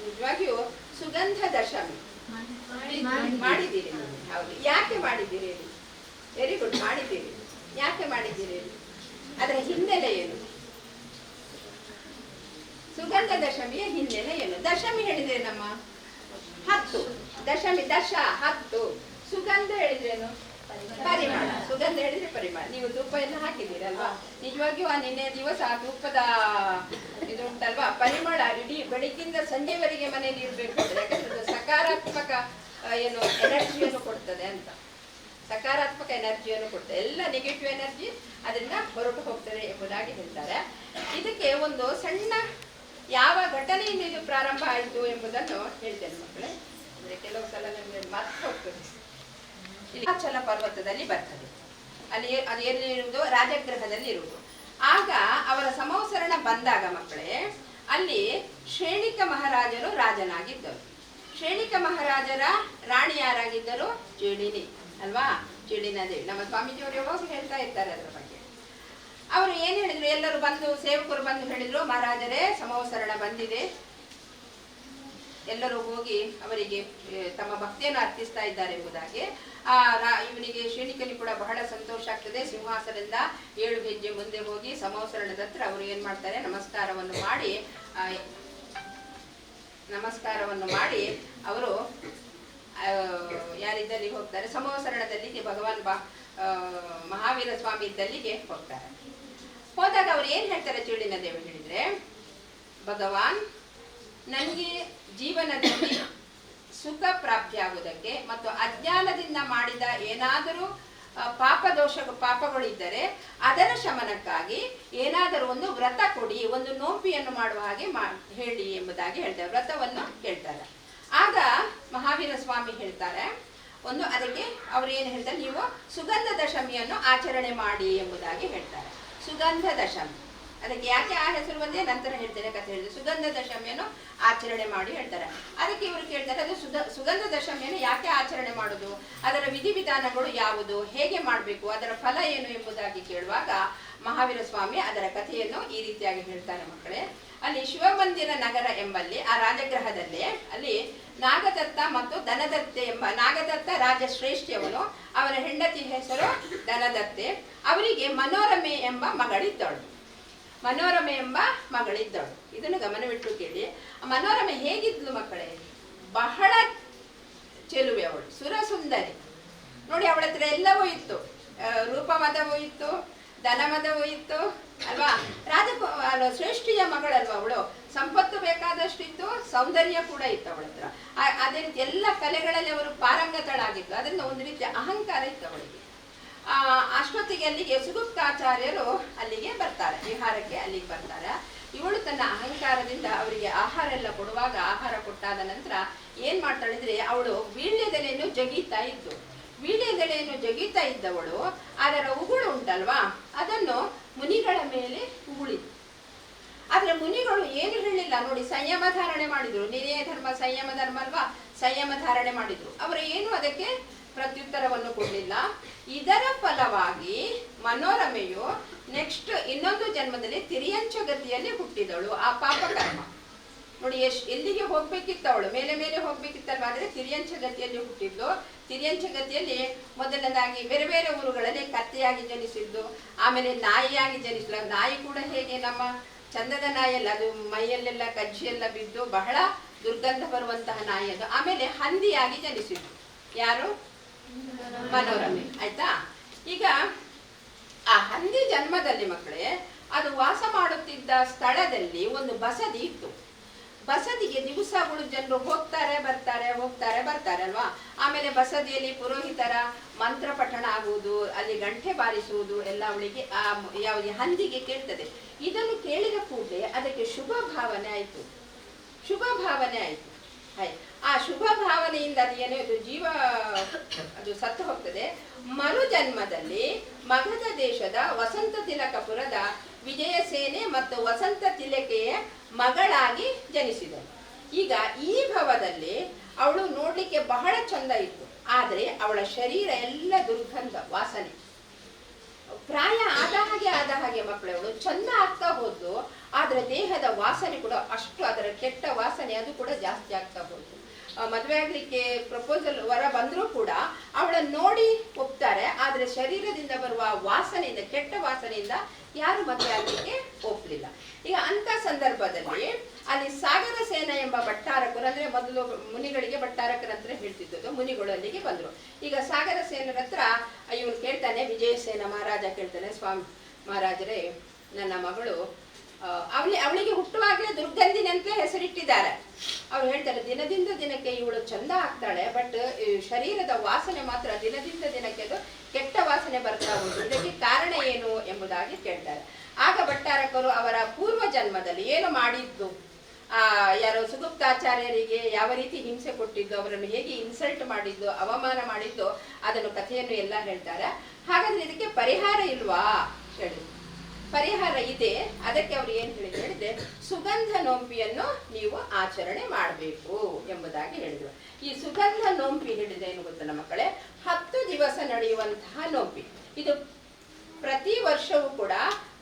ನಿಜವಾಗಿಯೂ ಸುಗಂಧ ದಶಮಿ ಮಾಡಿದ್ದೀರಿ. ಹೌದು, ಯಾಕೆ ಮಾಡಿದ್ದೀರಿ? ವೆರಿ ಗುಡ್, ಮಾಡಿದ್ದೀರಿ. ಯಾಕೆ ಮಾಡಿದ್ದೀರಿ? ಅದರ ಹಿನ್ನೆಲೆ ಏನು? ಸುಗಂಧ ದಶಮಿಯ ಹಿನ್ನೆಲೆ ಏನು? ದಶಮಿ ಹೇಳಿದ್ರೆ ನಮ್ಮ 10, ದಶಮಿ ದಶ 10, ಸುಗಂಧ ಹೇಳಿದ್ರೇನು? ಪರಿಮಳ. ಸುಗಂಧ ಹೇಳಿದ್ರೆ ಪರಿಮಳ. ನೀವು ಧೂಪ ಎಲ್ಲ ಹಾಕಿದ್ದೀರಲ್ವಾ, ನಿಜವಾಗಿಯೂ ಆ ನಿನ್ನೆ ದಿವಸ ಆ ಧೂಪದ ಇದು ಉಂಟಲ್ವಾ, ಪರಿಮಳ ಇಡೀ ಬೆಳಿಗ್ಗಿಂದ ಸಂಜೆವರೆಗೆ ಮನೆಯಲ್ಲಿ ಇರಬೇಕು. ಯಾಕಂದ್ರೆ ಸಕಾರಾತ್ಮಕ ಏನು ಎನರ್ಜಿಯನ್ನು ಕೊಡ್ತದೆ ಅಂತ, ಸಕಾರಾತ್ಮಕ ಎನರ್ಜಿಯನ್ನು ಕೊಡ್ತದೆ. ಎಲ್ಲ ನೆಗೆಟಿವ್ ಎನರ್ಜಿ ಅದರಿಂದ ಹೊರಟು ಹೋಗ್ತದೆ ಎಂಬುದಾಗಿ ಹೇಳ್ತಾರೆ. ಇದಕ್ಕೆ ಒಂದು ಸಣ್ಣ ಯಾವ ಘಟನೆಯಿಂದ ಇದು ಪ್ರಾರಂಭ ಆಯಿತು ಎಂಬುದನ್ನು ಹೇಳ್ತೇನೆ ಮಕ್ಕಳೇ. ಅಂದ್ರೆ ಕೆಲವು ಸಲ ನಮಗೆ ಮರ್ತು ಹೋಗ್ತದೆ. ಹಿಮಾಚಲ ಪರ್ವತದಲ್ಲಿ ಬರ್ತದೆ, ಅಲ್ಲಿ ಅದು ಎಲ್ಲಿರುವುದು, ರಾಜಗೃಹದಲ್ಲಿ ಇರುವುದು. ಆಗ ಅವರ ಸಂವತ್ಸರಣ ಬಂದಾಗ ಮಕ್ಕಳೇ, ಅಲ್ಲಿ ಶ್ರೇಣಿಕ ಮಹಾರಾಜರು ರಾಜನಾಗಿದ್ದರು. ಶ್ರೇಣಿಕ ಮಹಾರಾಜರ ರಾಣಿ ಯಾರಾಗಿದ್ದರು? ಚೇಳಿನಿ ಅಲ್ವಾ, ಚೇಳಿನ ದೇವಿ. ನಮ್ಮ ಸ್ವಾಮೀಜಿಯವರು ಯಾವಾಗ ಹೇಳ್ತಾ ಇರ್ತಾರೆ ಅದರ ಬಗ್ಗೆ. ಅವರು ಏನು ಹೇಳಿದ್ರು, ಎಲ್ಲರೂ ಬಂದು ಸೇವಕರು ಬಂದು ಹೇಳಿದ್ರು, ಮಹಾರಾಜರೇ ಸಂವತ್ಸರಣ ಬಂದಿದೆ. ಎಲ್ಲರೂ ಹೋಗಿ ಅವರಿಗೆ ತಮ್ಮ ಭಕ್ತಿಯನ್ನು ಅರ್ಪಿಸ್ತಾ ಇದ್ದಾರೆ ಎಂಬುದಾಗಿ. ಇವನಿಗೆ ಶ್ರೇಣಿಕನಿಗೆ ಕೂಡ ಬಹಳ ಸಂತೋಷ ಆಗ್ತದೆ. ಸಿಂಹಾಸನದಿಂದ 7 ಹೆಜ್ಜೆ ಮುಂದೆ ಹೋಗಿ ಸಂವತ್ಸರಣದ ಹತ್ರ ಅವರು ಏನ್ ಮಾಡ್ತಾರೆ, ನಮಸ್ಕಾರವನ್ನು ಮಾಡಿ ಅವರು ಯಾರಿದ್ದಲ್ಲಿ ಹೋಗ್ತಾರೆ, ಸಂವತ್ಸರಣದಲ್ಲಿಗೆ ಭಗವಾನ್ ಮಹಾವೀರ ಸ್ವಾಮಿ ಇದ್ದಲ್ಲಿಗೆ ಹೋಗ್ತಾರೆ. ಹೋದಾಗ ಅವ್ರು ಏನ್ ಹೇಳ್ತಾರೆ, ಚೇಳಿನ ದೇವಿ ಹೇಳಿದ್ರೆ, ಭಗವಾನ್ ನನಗೆ ಜೀವನದಲ್ಲಿ ಸುಖ ಪ್ರಾಪ್ತಿಯಾಗುವುದಕ್ಕೆ ಮತ್ತು ಅಜ್ಞಾನದಿಂದ ಮಾಡಿದ ಏನಾದರೂ ಪಾಪಗಳಿದ್ದರೆ ಅದರ ಶಮನಕ್ಕಾಗಿ ಏನಾದರೂ ಒಂದು ವ್ರತ ಕೊಡಿ, ಒಂದು ನೋಂಪಿಯನ್ನು ಮಾಡುವ ಹಾಗೆ ಹೇಳಿ ಎಂಬುದಾಗಿ ಹೇಳ್ತಾರೆ. ವ್ರತವನ್ನು ಹೇಳ್ತಾರೆ. ಆಗ ಮಹಾವೀರ ಸ್ವಾಮಿ ಹೇಳ್ತಾರೆ, ಅದಕ್ಕೆ ಅವ್ರು ಏನು ಹೇಳ್ತಾರೆ, ನೀವು ಸುಗಂಧ ದಶಮಿಯನ್ನು ಆಚರಣೆ ಮಾಡಿ ಎಂಬುದಾಗಿ ಹೇಳ್ತಾರೆ. ಸುಗಂಧ ದಶಮಿ, ಅದಕ್ಕೆ ಯಾಕೆ ಆ ಹೆಸರು ಬಂದೇ ನಂತರ ಹೇಳ್ತೇನೆ, ಕಥೆ ಹೇಳಿದೆ. ಸುಗಂಧ ದಶಮಿಯನ್ನು ಆಚರಣೆ ಮಾಡಿ ಹೇಳ್ತಾರೆ. ಅದಕ್ಕೆ ಇವರು ಕೇಳ್ತಾರೆ, ಅದು ಸುಗಂಧ ದಶಮಿಯನ್ನು ಯಾಕೆ ಆಚರಣೆ ಮಾಡೋದು, ಅದರ ವಿಧಿವಿಧಾನಗಳು ಯಾವುದು, ಹೇಗೆ ಮಾಡಬೇಕು, ಅದರ ಫಲ ಏನು ಎಂಬುದಾಗಿ ಕೇಳುವಾಗ ಮಹಾವೀರ ಸ್ವಾಮಿ ಅದರ ಕಥೆಯನ್ನು ಈ ರೀತಿಯಾಗಿ ಹೇಳ್ತಾರೆ ಮಕ್ಕಳೇ. ಅಲ್ಲಿ ಶಿವಮಂದಿರ ನಗರ ಎಂಬಲ್ಲಿ ಆ ರಾಜಗೃಹದಲ್ಲಿ ಅಲ್ಲಿ ನಾಗದತ್ತ ಮತ್ತು ಧನದತ್ತೆ ಎಂಬ, ನಾಗದತ್ತ ರಾಜಶ್ರೇಷ್ಠಿಯವನು, ಅವರ ಹೆಂಡತಿ ಹೆಸರು ಧನದತ್ತೆ. ಅವರಿಗೆ ಮನೋರಮೆ ಎಂಬ ಮಗಳಿದ್ದಳು. ಇದನ್ನು ಗಮನವಿಟ್ಟು ಕೇಳಿ. ಮನೋರಮೆ ಹೇಗಿದ್ಲು ಮಕ್ಕಳೇ, ಬಹಳ ಚೆಲುವೆ ಅವಳು, ಸುರಸುಂದರಿ. ನೋಡಿ, ಅವಳ ಹತ್ರ ಎಲ್ಲವೂ ಇತ್ತು, ರೂಪಮದವೂ ಇತ್ತು, ಧನಮದವೂ ಇತ್ತು ಅಲ್ವಾ. ಶ್ರೇಷ್ಠಿಯ ಮಗಳಲ್ವ ಅವಳು, ಸಂಪತ್ತು ಬೇಕಾದಷ್ಟು ಇತ್ತು, ಸೌಂದರ್ಯ ಕೂಡ ಇತ್ತು ಅವಳ ಹತ್ರ. ಅದೇ ರೀತಿ ಎಲ್ಲ ಕಲೆಗಳಲ್ಲಿ ಅವರು ಪಾರಂಗತಳಾಗಿತ್ತು. ಅದರಿಂದ ಒಂದು ರೀತಿಯ ಅಹಂಕಾರ ಇತ್ತು ಅವಳಿಗೆ. ಅಷ್ಟೊತ್ತಿಗೆ ಅಲ್ಲಿಗೆ ಸುಗುಪ್ತಾಚಾರ್ಯರು ಅಲ್ಲಿಗೆ ಬರ್ತಾರೆ, ವಿಹಾರಕ್ಕೆ ಅಲ್ಲಿಗೆ ಬರ್ತಾರೆ. ಇವಳು ತನ್ನ ಅಹಂಕಾರದಿಂದ ಅವರಿಗೆ ಆಹಾರ ಎಲ್ಲ ಕೊಡುವಾಗ, ಆಹಾರ ಕೊಟ್ಟಾದ ನಂತರ ಏನ್ ಮಾಡ್ತಾಳಿದ್ರೆ, ಅವಳು ವೀಳ್ಯದೆಲೆಯನ್ನು ಜಗೀತಾ ಇದ್ದು, ವೀಳ್ಯದೆಲೆಯನ್ನು ಜಗೀತಾ ಇದ್ದವಳು ಅದರ ಉಗುಳು ಉಂಟಲ್ವಾ, ಅದನ್ನು ಮುನಿಗಳ ಮೇಲೆ ಉಗುಳಿತು. ಆದ್ರೆ ಮುನಿಗಳು ಏನು ಹೇಳಿಲ್ಲ ನೋಡಿ, ಸಂಯಮ ಧಾರಣೆ ಮಾಡಿದ್ರು. ನಿನಯ ಧರ್ಮ ಸಂಯಮ ಧರ್ಮ ಅಲ್ವಾ, ಸಂಯಮ ಧಾರಣೆ ಮಾಡಿದ್ರು. ಅವರು ಏನು ಅದಕ್ಕೆ ಪ್ರತ್ಯುತ್ತರವನ್ನು ಕೊಡಲಿಲ್ಲ. ಇದರ ಫಲವಾಗಿ ಮನೋರಮೆಯು ನೆಕ್ಸ್ಟ್ ಇನ್ನೊಂದು ಜನ್ಮದಲ್ಲಿ ತಿರಿಯಂಚ ಗತಿಯಲ್ಲಿ ಹುಟ್ಟಿದಳು. ಆ ಪಾಪಕರ್ಮ ನೋಡಿ, ಎಲ್ಲಿಗೆ ಹೋಗ್ಬೇಕಿತ್ತು, ಅವಳು ಮೇಲೆ ಮೇಲೆ ಹೋಗ್ಬೇಕಿತ್ತಲ್ವಾ, ಆದ್ರೆ ತಿರಿಯಂಚ ಗತಿಯಲ್ಲಿ ಹುಟ್ಟಿದ್ದು. ತಿರಿಯಂಚ ಗತಿಯಲ್ಲಿ ಮೊದಲನೇದಾಗಿ ಬೇರೆ ಬೇರೆ ಊರುಗಳಲ್ಲಿ ಕತ್ತೆಯಾಗಿ ಜನಿಸಿದ್ದು, ಆಮೇಲೆ ನಾಯಿಯಾಗಿ ಜನಿಸಿದ. ನಾಯಿ ಕೂಡ ಹೇಗೆ ನಮ್ಮ ಚಂದದ ನಾಯಿಯಲ್ಲ, ಅದು ಮೈಯಲ್ಲೆಲ್ಲ ಕಜ್ಜಿಯೆಲ್ಲ ಬಿದ್ದು ಬಹಳ ದುರ್ಗಂಧ ಬರುವಂತಹ ನಾಯಿ ಅದು. ಆಮೇಲೆ ಹಂದಿಯಾಗಿ ಜನಿಸಿದ್ದು ಯಾರು, ಮನೋರಮೆ. ಆಯ್ತಾ, ಈಗ ಆ ಹಂದಿ ಜನ್ಮದಲ್ಲಿ ಮಕ್ಕಳೇ, ಅದು ವಾಸ ಮಾಡುತ್ತಿದ್ದ ಸ್ಥಳದಲ್ಲಿ ಒಂದು ಬಸದಿ ಇತ್ತು. ಬಸದಿಗೆ ದಿವಸಗಳು ಜನರು ಹೋಗ್ತಾರೆ ಬರ್ತಾರೆ ಅಲ್ವಾ. ಆಮೇಲೆ ಬಸದಿಯಲ್ಲಿ ಪುರೋಹಿತರ ಮಂತ್ರ ಪಠಣ ಆಗುವುದು, ಅಲ್ಲಿ ಗಂಟೆ ಬಾರಿಸುವುದು ಎಲ್ಲ ಅವಳಿಗೆ ಯಾವುದೇ ಹಂದಿಗೆ ಕೇಳ್ತದೆ. ಇದನ್ನು ಕೇಳಿದ ಕೂಡಲೇ ಅದಕ್ಕೆ ಶುಭ ಭಾವನೆ ಆಯ್ತು. ಆ ಶುಭ ಭಾವನೆಯಿಂದ ಅದು ಏನೋ ಇದು ಜೀವ ಅದು ಸತ್ತು ಹೋಗ್ತದೆ. ಮರು ಜನ್ಮದಲ್ಲಿ ಮಗಧ ದೇಶದ ವಸಂತ ತಿಲಕಪುರದ ವಿಜಯಸೇನೆ ಮತ್ತು ವಸಂತ ತಿಲಕೆಯ ಮಗಳಾಗಿ ಜನಿಸಿದಳು. ಈಗ ಈ ಭವದಲ್ಲಿ ಅವಳು ನೋಡ್ಲಿಕ್ಕೆ ಬಹಳ ಚಂದ ಇತ್ತು, ಆದ್ರೆ ಅವಳ ಶರೀರ ಎಲ್ಲ ದುರ್ಗಂಧ ವಾಸನೆ. ಪ್ರಾಯ ಆದ ಹಾಗೆ ಮಕ್ಕಳವಳು ಚಂದ ಆಗ್ತಾ ಹೋದ್ಲು, ಆದ್ರೆ ದೇಹದ ವಾಸನೆ ಕೂಡ ಅಷ್ಟು, ಅದರ ಕೆಟ್ಟ ವಾಸನೆ ಅದು ಕೂಡ ಜಾಸ್ತಿ ಆಗ್ತಾ ಹೋದ್ಲು. ಮದುವೆ ಆಗ್ಲಿಕ್ಕೆ ಪ್ರಪೋಸಲ್ ವರ ಬಂದ್ರೂ ಕೂಡ ಅವಳನ್ನು ನೋಡಿ ಒಪ್ತಾರೆ, ಆದ್ರೆ ಶರೀರದಿಂದ ಬರುವ ವಾಸನೆಯಿಂದ, ಕೆಟ್ಟ ವಾಸನೆಯಿಂದ ಯಾರು ಮದುವೆ ಆಗ್ಲಿಕ್ಕೆ ಒಪ್ಪಲಿಲ್ಲ. ಈಗ ಅಂತ ಸಂದರ್ಭದಲ್ಲಿ ಅಲ್ಲಿ ಸಾಗರ ಸೇನ ಎಂಬ ಭಟ್ಟಾರಕರು, ಅಂದ್ರೆ ಮೊದಲು ಮುನಿಗಳಿಗೆ ಭಟ್ಟಾರಕರ ಅಂತ ಹೇಳ್ತಿದ್ದು, ಮುನಿಗಳು ಅಲ್ಲಿಗೆ ಬಂದ್ರು. ಈಗ ಸಾಗರ ಸೇನರ ಹತ್ರ ಇವನು ಕೇಳ್ತಾನೆ, ವಿಜಯಸೇನ ಮಹಾರಾಜ ಕೇಳ್ತಾನೆ, ಸ್ವಾಮಿ ಮಹಾರಾಜರೇ, ನನ್ನ ಮಗಳು ಅವಳಿಗೆ ಹುಟ್ಟುವಾಗಲೇ ದುರ್ಗಂಧಿನಿ ಅಂತ ಹೆಸರಿಟ್ಟಿದ್ದಾರೆ. ಅವ್ರು ಹೇಳ್ತಾರೆ, ದಿನದಿಂದ ದಿನಕ್ಕೆ ಇವಳು ಚಂದ ಆಗ್ತಾಳೆ, ಬಟ್ ಶರೀರದ ವಾಸನೆ ಮಾತ್ರ ದಿನದಿಂದ ದಿನಕ್ಕೆ ಅದು ಕೆಟ್ಟ ವಾಸನೆ ಬರ್ತಾ ಉಂಟು, ಇದಕ್ಕೆ ಕಾರಣ ಏನು ಎಂಬುದಾಗಿ ಕೇಳ್ತಾರೆ. ಆಗ ಭಟ್ಟಾರಕರು ಅವರ ಪೂರ್ವ ಜನ್ಮದಲ್ಲಿ ಏನು ಮಾಡಿದ್ದು, ಯಾರೋ ಸುಗುಪ್ತಾಚಾರ್ಯರಿಗೆ ಯಾವ ರೀತಿ ಹಿಂಸೆ ಕೊಟ್ಟಿದ್ದು, ಅವರನ್ನು ಹೇಗೆ ಇನ್ಸಲ್ಟ್ ಮಾಡಿದ್ದು, ಅವಮಾನ ಮಾಡಿದ್ದು, ಅದನ್ನು ಕಥೆಯನ್ನು ಎಲ್ಲ ಹೇಳ್ತಾರೆ. ಹಾಗಾದ್ರೆ ಇದಕ್ಕೆ ಪರಿಹಾರ ಇಲ್ವಾ ಹೇಳಿದ್ರು. ಪರಿಹಾರ ಇದೆ. ಅದಕ್ಕೆ ಅವ್ರು ಏನ್ ಹೇಳಿದ್ರೆ, ಸುಗಂಧ ನೋಂಪಿಯನ್ನು ನೀವು ಆಚರಣೆ ಮಾಡಬೇಕು ಎಂಬುದಾಗಿ ಹೇಳಿದ್ರು. ಈ ಸುಗಂಧ ನೋಂಪಿ ಹೇಳಿದ್ರೆ ಏನು ಗೊತ್ತಲ್ಲ ಮಕ್ಕಳೇ, 10 ದಿವಸ ನಡೆಯುವಂತಹ ನೋಂಪಿ. ಇದು ಪ್ರತಿ ವರ್ಷವೂ ಕೂಡ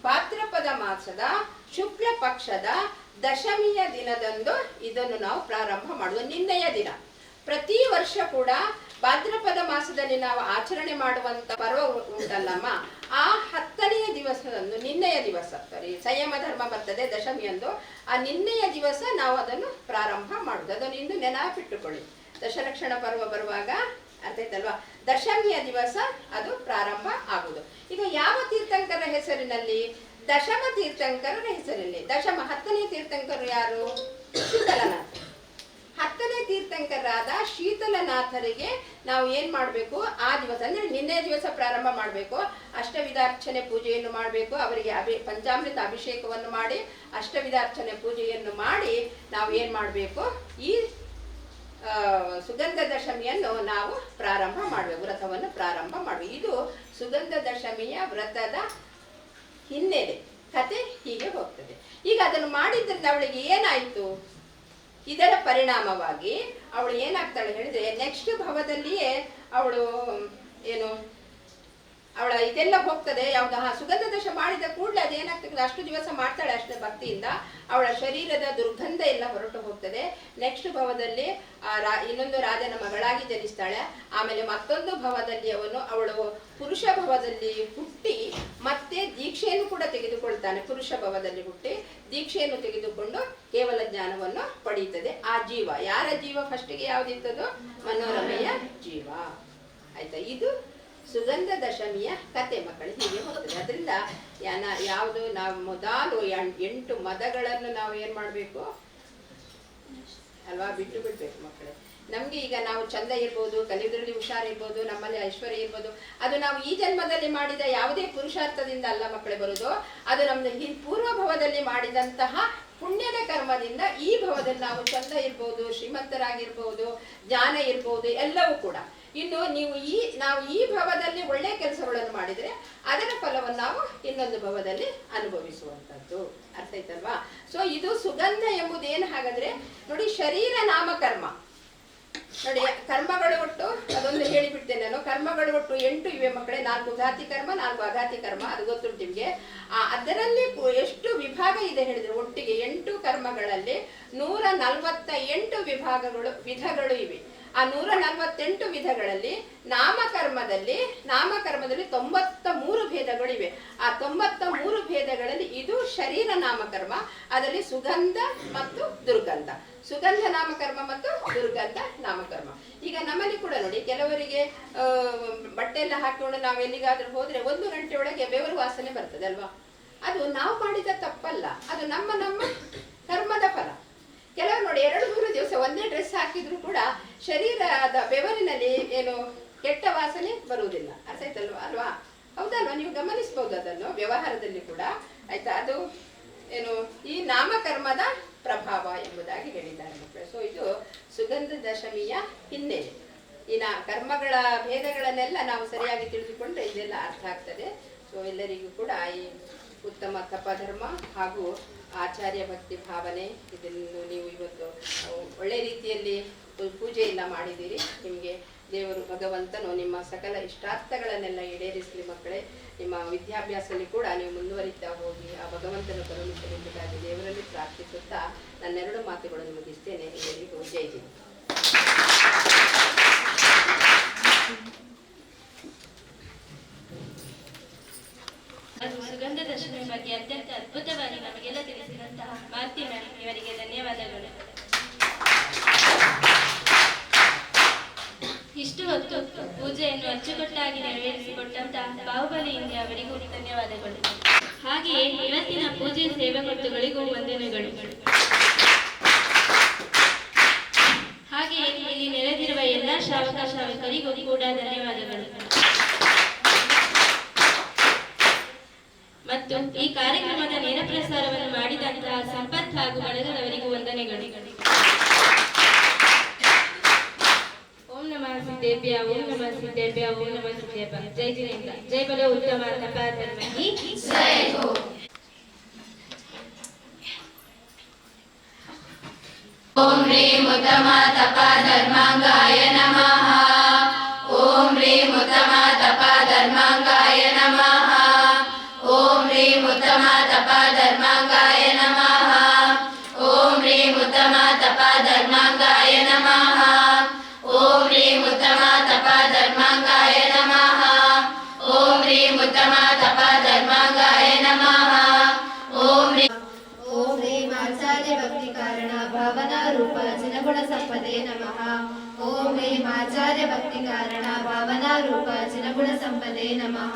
ಭಾದ್ರಪದ ಮಾಸದ ಶುಕ್ಲ ಪಕ್ಷದ ದಶಮಿಯ ದಿನದಂದು ಇದನ್ನು ನಾವು ಪ್ರಾರಂಭ ಮಾಡುವ ನಿನ್ನೆಯ ದಿನ. ಪ್ರತಿ ವರ್ಷ ಕೂಡ ಭಾದ್ರಪದ ಮಾಸದಲ್ಲಿ ನಾವು ಆಚರಣೆ ಮಾಡುವಂತ ಪರ್ವ ಉಂಟಲ್ಲಮ್ಮ, ಆ 10ನೆಯ ದಿವಸದಂದು, ನಿನ್ನೆಯ ದಿವಸ, ಸಂಯಮ ಧರ್ಮ ಬರ್ತದೆ ದಶಮಿಯಂದು, ಆ ನಿನ್ನೆಯ ದಿವಸ ನಾವು ಅದನ್ನು ಪ್ರಾರಂಭ ಮಾಡುದು. ಅದನ್ನು ಇಂದು ನೆನಪಿಟ್ಟುಕೊಳ್ಳಿ. ದಶಲಕ್ಷಣ ಪರ್ವ ಬರುವಾಗ ಅರ್ಥ ಆಯ್ತಲ್ವಾ, ದಶಮಿಯ ದಿವಸ ಅದು ಪ್ರಾರಂಭ ಆಗುದು. ಈಗ ಯಾವ ತೀರ್ಥಂಕರ ಹೆಸರಿನಲ್ಲಿ, ದಶಮ ತೀರ್ಥಂಕರರ ಹೆಸರಲ್ಲಿ. 10ನೇ ತೀರ್ಥಂಕರು ಯಾರು, ಶೀತಲನಾಥ. 10ನೇ ತೀರ್ಥಂಕರಾದ ಶೀತಲನಾಥರಿಗೆ ನಾವು ಏನ್ ಮಾಡ್ಬೇಕು, ಆ ದಿವಸ ಅಂದ್ರೆ ನಿನ್ನೆ ದಿವಸ ಪ್ರಾರಂಭ ಮಾಡ್ಬೇಕು. ಅಷ್ಟವಿಧಾರ್ಚನೆ ಪೂಜೆಯನ್ನು ಮಾಡಬೇಕು. ಅವರಿಗೆ ಪಂಚಾಮೃತ ಅಭಿಷೇಕವನ್ನು ಮಾಡಿ ಅಷ್ಟವಿಧಾರ್ಚನೆ ಪೂಜೆಯನ್ನು ಮಾಡಿ ನಾವು ಏನ್ ಮಾಡ್ಬೇಕು, ಈ ಸುಗಂಧ ದಶಮಿಯನ್ನು ನಾವು ಪ್ರಾರಂಭ ಮಾಡಬೇಕು, ವ್ರತವನ್ನು ಪ್ರಾರಂಭ ಮಾಡಬೇಕು. ಇದು ಸುಗಂಧ ದಶಮಿಯ ವ್ರತದ ಹಿನ್ನೆಲೆ, ಕತೆ ಹೀಗೆ ಹೋಗ್ತದೆ. ಈಗ ಅದನ್ನು ಮಾಡಿದ್ರಿಂದ ಅವಳಿಗೆ ಏನಾಯ್ತು, ಇದರ ಪರಿಣಾಮವಾಗಿ ಅವಳು ಏನಾಗ್ತಾಳೆ ಹೇಳಿದ್ರೆ, ನೆಕ್ಸ್ಟ್ ಭವದಲ್ಲಿಯೇ ಅವಳು ಏನು, ಅವಳ ಇದೆಲ್ಲ ಹೋಗ್ತದೆ. ಯಾವ್ದು ಸುಗಂಧ ದಶ ಮಾಡಿದ ಕೂಡಲೇ ಅದೇನಾಗ್ತದೆ, ಅಷ್ಟು ದಿವಸ ಮಾಡ್ತಾಳೆ ಅಷ್ಟೇ ಭಕ್ತಿಯಿಂದ, ಅವಳ ಶರೀರದ ದುರ್ಗಂಧ ಎಲ್ಲ ಹೊರಟು ಹೋಗ್ತದೆ. ನೆಕ್ಸ್ಟ್ ಭವದಲ್ಲಿ ಇನ್ನೊಂದು ರಾಜನ ಮಗಳಾಗಿ ಜನಿಸ್ತಾಳೆ. ಆಮೇಲೆ ಮತ್ತೊಂದು ಭವದಲ್ಲಿ ಅವಳು ಪುರುಷ ಭವದಲ್ಲಿ ಹುಟ್ಟಿ ಮತ್ತೆ ದೀಕ್ಷೆಯನ್ನು ಕೂಡ ತೆಗೆದುಕೊಳ್ತಾನೆ. ಪುರುಷ ಭವದಲ್ಲಿ ಹುಟ್ಟಿ ದೀಕ್ಷೆಯನ್ನು ತೆಗೆದುಕೊಂಡು ಕೇವಲ ಜ್ಞಾನವನ್ನು ಪಡೀತದೆ. ಆ ಜೀವ, ಯಾರ ಜೀವ ಫಸ್ಟಿಗೆ ಯಾವ್ದಿತ್ತದೋ, ಮನೋರಮೆಯ ಜೀವ. ಆಯ್ತಾ, ಇದು ಸುಗಂಧ ದಶಮಿಯ ಕತೆ ಮಕ್ಕಳು ಹೀಗೆ ಹೋಗ್ತದೆ. ಅದರಿಂದ ಯಾವುದು ನಾವು ಮೊದಲು 8 ಮದಗಳನ್ನು ನಾವು ಏನ್ ಮಾಡ್ಬೇಕು ಅಲ್ವಾ, ಬಿಟ್ಟು ಬಿಡ್ಬೇಕು ಮಕ್ಕಳೇ. ನಮ್ಗೆ ಈಗ ನಾವು ಚಂದ ಇರ್ಬೋದು, ಕಲಿಯುವುದರಲ್ಲಿ ಹುಷಾರಿರ್ಬೋದು, ನಮ್ಮಲ್ಲಿ ಐಶ್ವರ್ಯ ಇರ್ಬೋದು, ಅದು ನಾವು ಈ ಜನ್ಮದಲ್ಲಿ ಮಾಡಿದ ಯಾವುದೇ ಪುರುಷಾರ್ಥದಿಂದ ಅಲ್ಲ ಮಕ್ಕಳೇ ಬರುವುದು. ಅದು ನಮ್ದು ಪೂರ್ವ ಭವದಲ್ಲಿ ಮಾಡಿದಂತಹ ಪುಣ್ಯದ ಕರ್ಮದಿಂದ ಈ ಭವದಲ್ಲಿ ನಾವು ಚಂದ ಇರ್ಬೋದು, ಶ್ರೀಮಂತರಾಗಿರ್ಬೋದು, ಜ್ಞಾನ ಇರ್ಬೋದು, ಎಲ್ಲವೂ ಕೂಡ. ಇನ್ನು ನಾವು ಈ ಭವದಲ್ಲಿ ಒಳ್ಳೆ ಕೆಲಸಗಳನ್ನು ಮಾಡಿದ್ರೆ ಅದರ ಫಲವನ್ನು ನಾವು ಇನ್ನೊಂದು ಭವದಲ್ಲಿ ಅನುಭವಿಸುವಂಥದ್ದು. ಅರ್ಥ ಆಯ್ತಲ್ವಾ? ಸೊ ಇದು ಸುಗಂಧ ಎಂಬುದೇನು ಹಾಗಾದ್ರೆ ನೋಡಿ, ಶರೀರ ನಾಮಕರ್ಮ ನೋಡಿ, ಕರ್ಮಗಳು ಒಟ್ಟು ಅದೊಂದು ಹೇಳಿಬಿಡ್ತೇನೆ ನಾನು. ಕರ್ಮಗಳು ಒಟ್ಟು 8 ಇವೆ ಮಕ್ಕಳೇ. 4 ಘಾತಿ ಕರ್ಮ, 4 ಅಘಾತಿ ಕರ್ಮ, ಅದು ಗೊತ್ತುಂಟು ನಿಮ್ಗೆ. ಅದರಲ್ಲಿ ಎಷ್ಟು ವಿಭಾಗ ಇದೆ ಹೇಳಿದ್ರೆ, ಒಟ್ಟಿಗೆ 8 ಕರ್ಮಗಳಲ್ಲಿ 148 ವಿಧಗಳು ಇವೆ. ಆ 148 ವಿಧಗಳಲ್ಲಿ ನಾಮಕರ್ಮದಲ್ಲಿ 93 ಭೇದಗಳಿವೆ. ಆ 93 ಭೇದಗಳಲ್ಲಿ ಇದು ಶರೀರ ನಾಮಕರ್ಮ. ಅದರಲ್ಲಿ ಸುಗಂಧ ಮತ್ತು ದುರ್ಗಂಧ, ಸುಗಂಧ ನಾಮಕರ್ಮ ಮತ್ತು ದುರ್ಗಂಧ ನಾಮಕರ್ಮ. ಈಗ ನಮ್ಮಲ್ಲಿ ಕೂಡ ನೋಡಿ, ಕೆಲವರಿಗೆ ಬಟ್ಟೆ ಎಲ್ಲ ಹಾಕಿಕೊಂಡು ನಾವು ಎಲ್ಲಿಗಾದ್ರೂ ಹೋದ್ರೆ 1 ಗಂಟೆ ಒಳಗೆ ಬೆವರು ವಾಸನೆ ಬರ್ತದೆ ಅಲ್ವಾ? ಅದು ನಾವು ಮಾಡಿದ ತಪ್ಪಲ್ಲ, ಅದು ನಮ್ಮ ಕರ್ಮದ ಫಲ. ಕೆಲವರು ನೋಡಿ 2-3 ದಿವಸ ಒಂದೇ ಡ್ರೆಸ್ ಹಾಕಿದ್ರು ಕೂಡ ಶರೀರದ ಬೆವರಿನಲ್ಲಿ ಏನು ಕೆಟ್ಟ ವಾಸನೆ ಬರುವುದಿಲ್ಲ. ಅರ್ಥ ಆಯ್ತಲ್ವಾ? ಅಲ್ವಾ? ಹೌದಲ್ವಾ? ನೀವು ಗಮನಿಸಬಹುದು ಅದನ್ನು ವ್ಯವಹಾರದಲ್ಲಿ ಕೂಡ. ಆಯ್ತಾ? ಅದು ಏನು ಈ ನಾಮಕರ್ಮದ ಪ್ರಭಾವ ಎಂಬುದಾಗಿ ಹೇಳಿದ್ದಾರೆ ಮಕ್ಕಳು. ಸೊ ಇದು ಸುಗಂಧ ದಶಮಿಯ ಹಿನ್ನೆಲೆ. ಈ ಕರ್ಮಗಳ ಭೇದಗಳನ್ನೆಲ್ಲ ನಾವು ಸರಿಯಾಗಿ ತಿಳಿದುಕೊಂಡ್ರೆ ಇದೆಲ್ಲ ಅರ್ಥ ಆಗ್ತದೆ. ಸೊ ಎಲ್ಲರಿಗೂ ಕೂಡ ಈ ಉತ್ತಮ ತಪಧರ್ಮ ಹಾಗೂ ಆಚಾರ್ಯ ಭಕ್ತಿ ಭಾವನೆ, ಇದನ್ನು ನೀವು ಇವತ್ತು ಒಳ್ಳೆ ರೀತಿಯಲ್ಲಿ ಪೂಜೆಯೆಲ್ಲ ಮಾಡಿದ್ದೀರಿ. ನಿಮಗೆ ದೇವರು ಭಗವಂತನು ನಿಮ್ಮ ಸಕಲ ಇಷ್ಟಾರ್ಥಗಳನ್ನೆಲ್ಲ ಈಡೇರಿಸಲಿ ಮಕ್ಕಳೇ. ನಿಮ್ಮ ವಿದ್ಯಾಭ್ಯಾಸದಲ್ಲಿ ಕೂಡ ನೀವು ಮುಂದುವರಿತಾ ಹೋಗಿ ಆ ಭಗವಂತನ ಕರುಣಿಸಲಿಕ್ಕಾಗಿ ದೇವರಲ್ಲಿ ಪ್ರಾರ್ಥಿಸುತ್ತಾ ನನ್ನೆರಡು ಮಾತುಗಳನ್ನು ಮುಗಿಸ್ತೇನೆ. ಎಲ್ಲರಿಗೂ ಜೈ ಜೈ. ಸುಗಂಧ ದಶಮಿ ಬಗ್ಗೆ ಅತ್ಯಂತ ಅದ್ಭುತವಾಗಿ ನಮಗೆಲ್ಲ ತಿಳಿಸಿದಂತಹ ಮಾರ್ತಿ ಮ್ಯಾಮ್ ಇವರಿಗೆ ಧನ್ಯವಾದಗಳು. ಇಷ್ಟು ಹೊತ್ತು ಪೂಜೆಯನ್ನು ಅಚ್ಚುಕಟ್ಟಾಗಿ ನೆರವೇರಿಸಿಕೊಟ್ಟಂತಹ ಬಾಹುಬಲಿ ಇಂಡಿಯಾ ಅವರಿಗೂ ಧನ್ಯವಾದಗಳು. ಹಾಗೆಯೇ ಇವತ್ತಿನ ಪೂಜೆ ಸೇವಕರ್ತುಗಳಿಗೂ ವಂದನೆಗಳು. ಹಾಗೆಯೇ ಇಲ್ಲಿ ನೆರೆದಿರುವ ಎಲ್ಲ ಶ್ರಾವಕರಿಗೂ ಕೂಡ ಧನ್ಯವಾದಗಳು. ಮತ್ತು ಈ ಕಾರ್ಯಕ್ರಮದ ನೇರ ಪ್ರಸಾರವನ್ನು ಮಾಡಿದಂತಹ ಸಂಪತ್ ಹಾಗೂ ಬಳಗದವರಿಗೂ ವಂದನೆಗಳು. ಓಂ ನಮಃ ಸಿದ್ದೇಭ್ಯ, ಓಂ ನಮಃ ಸಿದ್ದೇಭ್ಯ, ಓಂ ನಮಃ ಸಿದ್ದೇಭ್ಯ. ಜೈ ಜಿನೇಂದ್ರ. ಜೈ ಬಲೋ ಉತ್ತಮ ತಪಧರ್ಮಿ ಜೈ ಹೋ. ಓಂ ಹ್ರೀಂ ಉತ್ತಮ ತಪಧರ್ಮಾಂಗಾಯ ನಮಃ. ಓಂ ಹ್ರೀಂ ಉತ್ತಮ ತಪಧರ್ಮಾಂಗಾಯ ನಮಃ. ಓಂ ಹ್ರೀಂ ಉತ್ತಮ ತಪಧರ್ಮಾಂಗಾಯ ನಮಃ. ಓಂ ಹ್ರೀಂ ಉತ್ತಮ ತಪಧರ್ಮಾಂಗಾಯ ನಮಃ. ಓಂ ಹ್ರೀಂ ಉತ್ತಮ ತಪಧರ್ಮಾಂಗಾಯ ನಮಃ. ಓಂ ಹ್ರೀಂ ಉತ್ತಮ ತಪಧರ್ಮಾಂಗಾಯ ನಮಃ. ಓಂ ಹ್ರೀಂ ಆಚಾರ್ಯ ಭಕ್ತಿ ಕಾರಣ ಭಾವನಾ ರೂಪ ಚಿನಗುಣ ಸಂಪದೆ ನಮಃ. ಓಂ ಹ್ರೀಂ ಆಚಾರ್ಯ ಭಕ್ತಿ ಕಾರಣ ಭಾವನಾ ರೂಪ ಚಿನಗುಣ ಸಂಪದೆ ನಮಃ.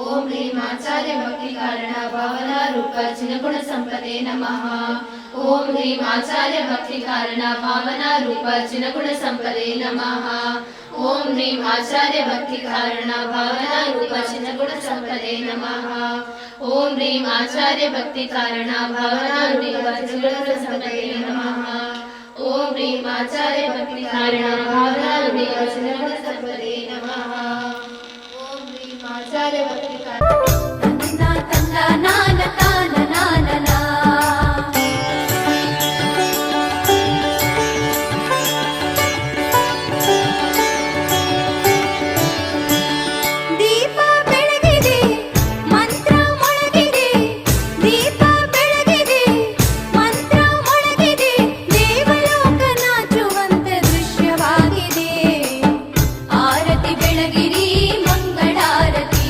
ಓಂ ಹ್ರೀಂ ಆಚಾರ್ಯ ಭಕ್ತಿ ಕಾರಣ ಭಾವನಾ ರೂಪ ಚಿನಗುಣ ಸಂಪದೆ ನಮಃ. ಓಂ ಹ್ರೀಂ ಆಚಾರ್ಯ ಭಕ್ತಿ ಕಾರಣ ಭಾವನಾ ರೂಪ ಚಿನಗುಣ ಸಂಪದೆ ನಮಃ. ಓಂ ಹ್ರೀಂ ಆಚಾರ್ಯ ಭಕ್ತಿ ಕಾರಣ ಭಾವನಾ ರೂಪ ಚಿನಗುಣ ಸಂಪದೆ ನಮಃ. ಓಂ ಹ್ರೀಂ ಆಚಾರ್ಯ ಭಕ್ತಿ ಕಾರಣ ಭಾವನಾ ರೂಪ ಚಿನಗುಣ ಸಂಪದೆ ನಮಃ. ಓಂ ಹ್ರೀಂ ಆಚಾರ್ಯ ಭಕ್ತಿ ಕಾರಣ ಭಾವನಾ ರೂಪ ಚಿನಗುಣ ಸಂಪದೆ ನಮಃ. ಓಂ ಹ್ರೀಂ ಆಚಾರ್ಯ ಭಕ್ತಿ ಕಾರಣ ಆರತಿ ಬೆಳಗಿರಿ ಮಂಗಳಾರತಿ.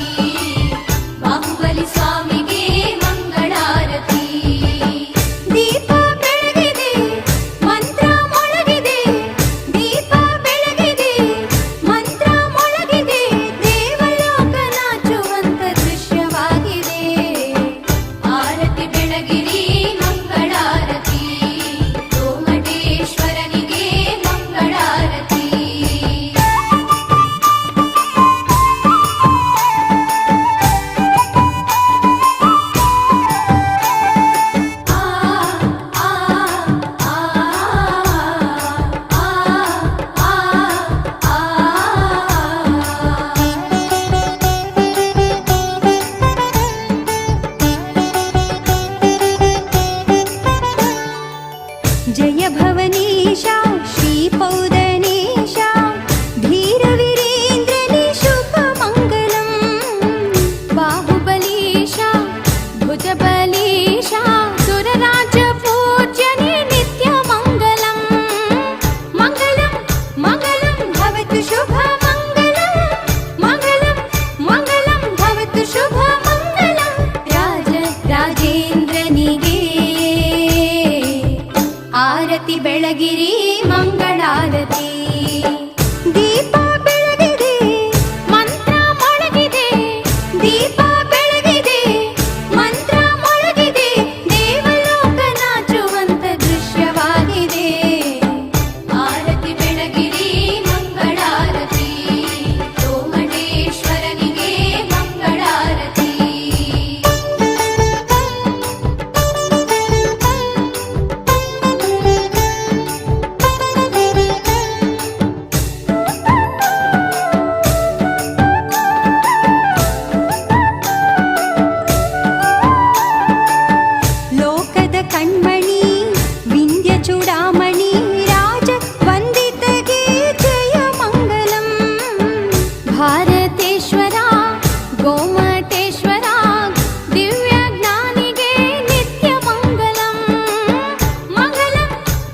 ಬೆಳಗಿರಿ ಮಂಗಳಾರತಿ. ದೀಪ ಬೆಳಗಿದೆ ಮಂತ್ರ ಮೊಳಗಿದೆ, ದೀಪ ಬೆಳಗಿದೆ ಮಂತ್ರ ಮೊಳಗಿದೆ, ದೇವಲೋಕ ನಾಚುವಂತ ದೃಶ್ಯವಾಗಿದೆ. ಆರತಿ ಬೆಳಗಿರಿ ಮಂಗಳಾರತಿ, ಸೋಮಟೇಶ್ವರನಿಗೆ ಮಂಗಳಾರತಿ. ಲೋಕದ ಕಣ್ಮಣಿ ವಿಂಧ್ಯ ಚೂಡಾಮಣಿ ರಾಜ ವಂದಿತಗೆ ಜಯ ಮಂಗಲಂ. ಭಾರತೇಶ್ವರ ಗೋಮಟೇಶ್ವರ ದಿವ್ಯ ಜ್ಞಾನಿಗೆ ನಿತ್ಯ ಮಂಗಲಂ. ಮಂಗಲಂ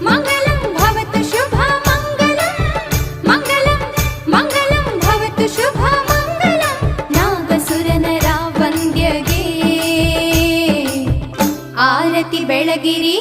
ಮಂಗಲಂ ಭವತು ಶುಭ ಮಂಗಲಂ, ಮಂಗಲಂ ಮಂಗಲಂ ಭವತು ಶುಭ ಮಂಗಲಂ. ನಾಗಸುರನರ ವಂದ್ಯಗೆ ಆರತಿ ಬೆಳಗಿರಿ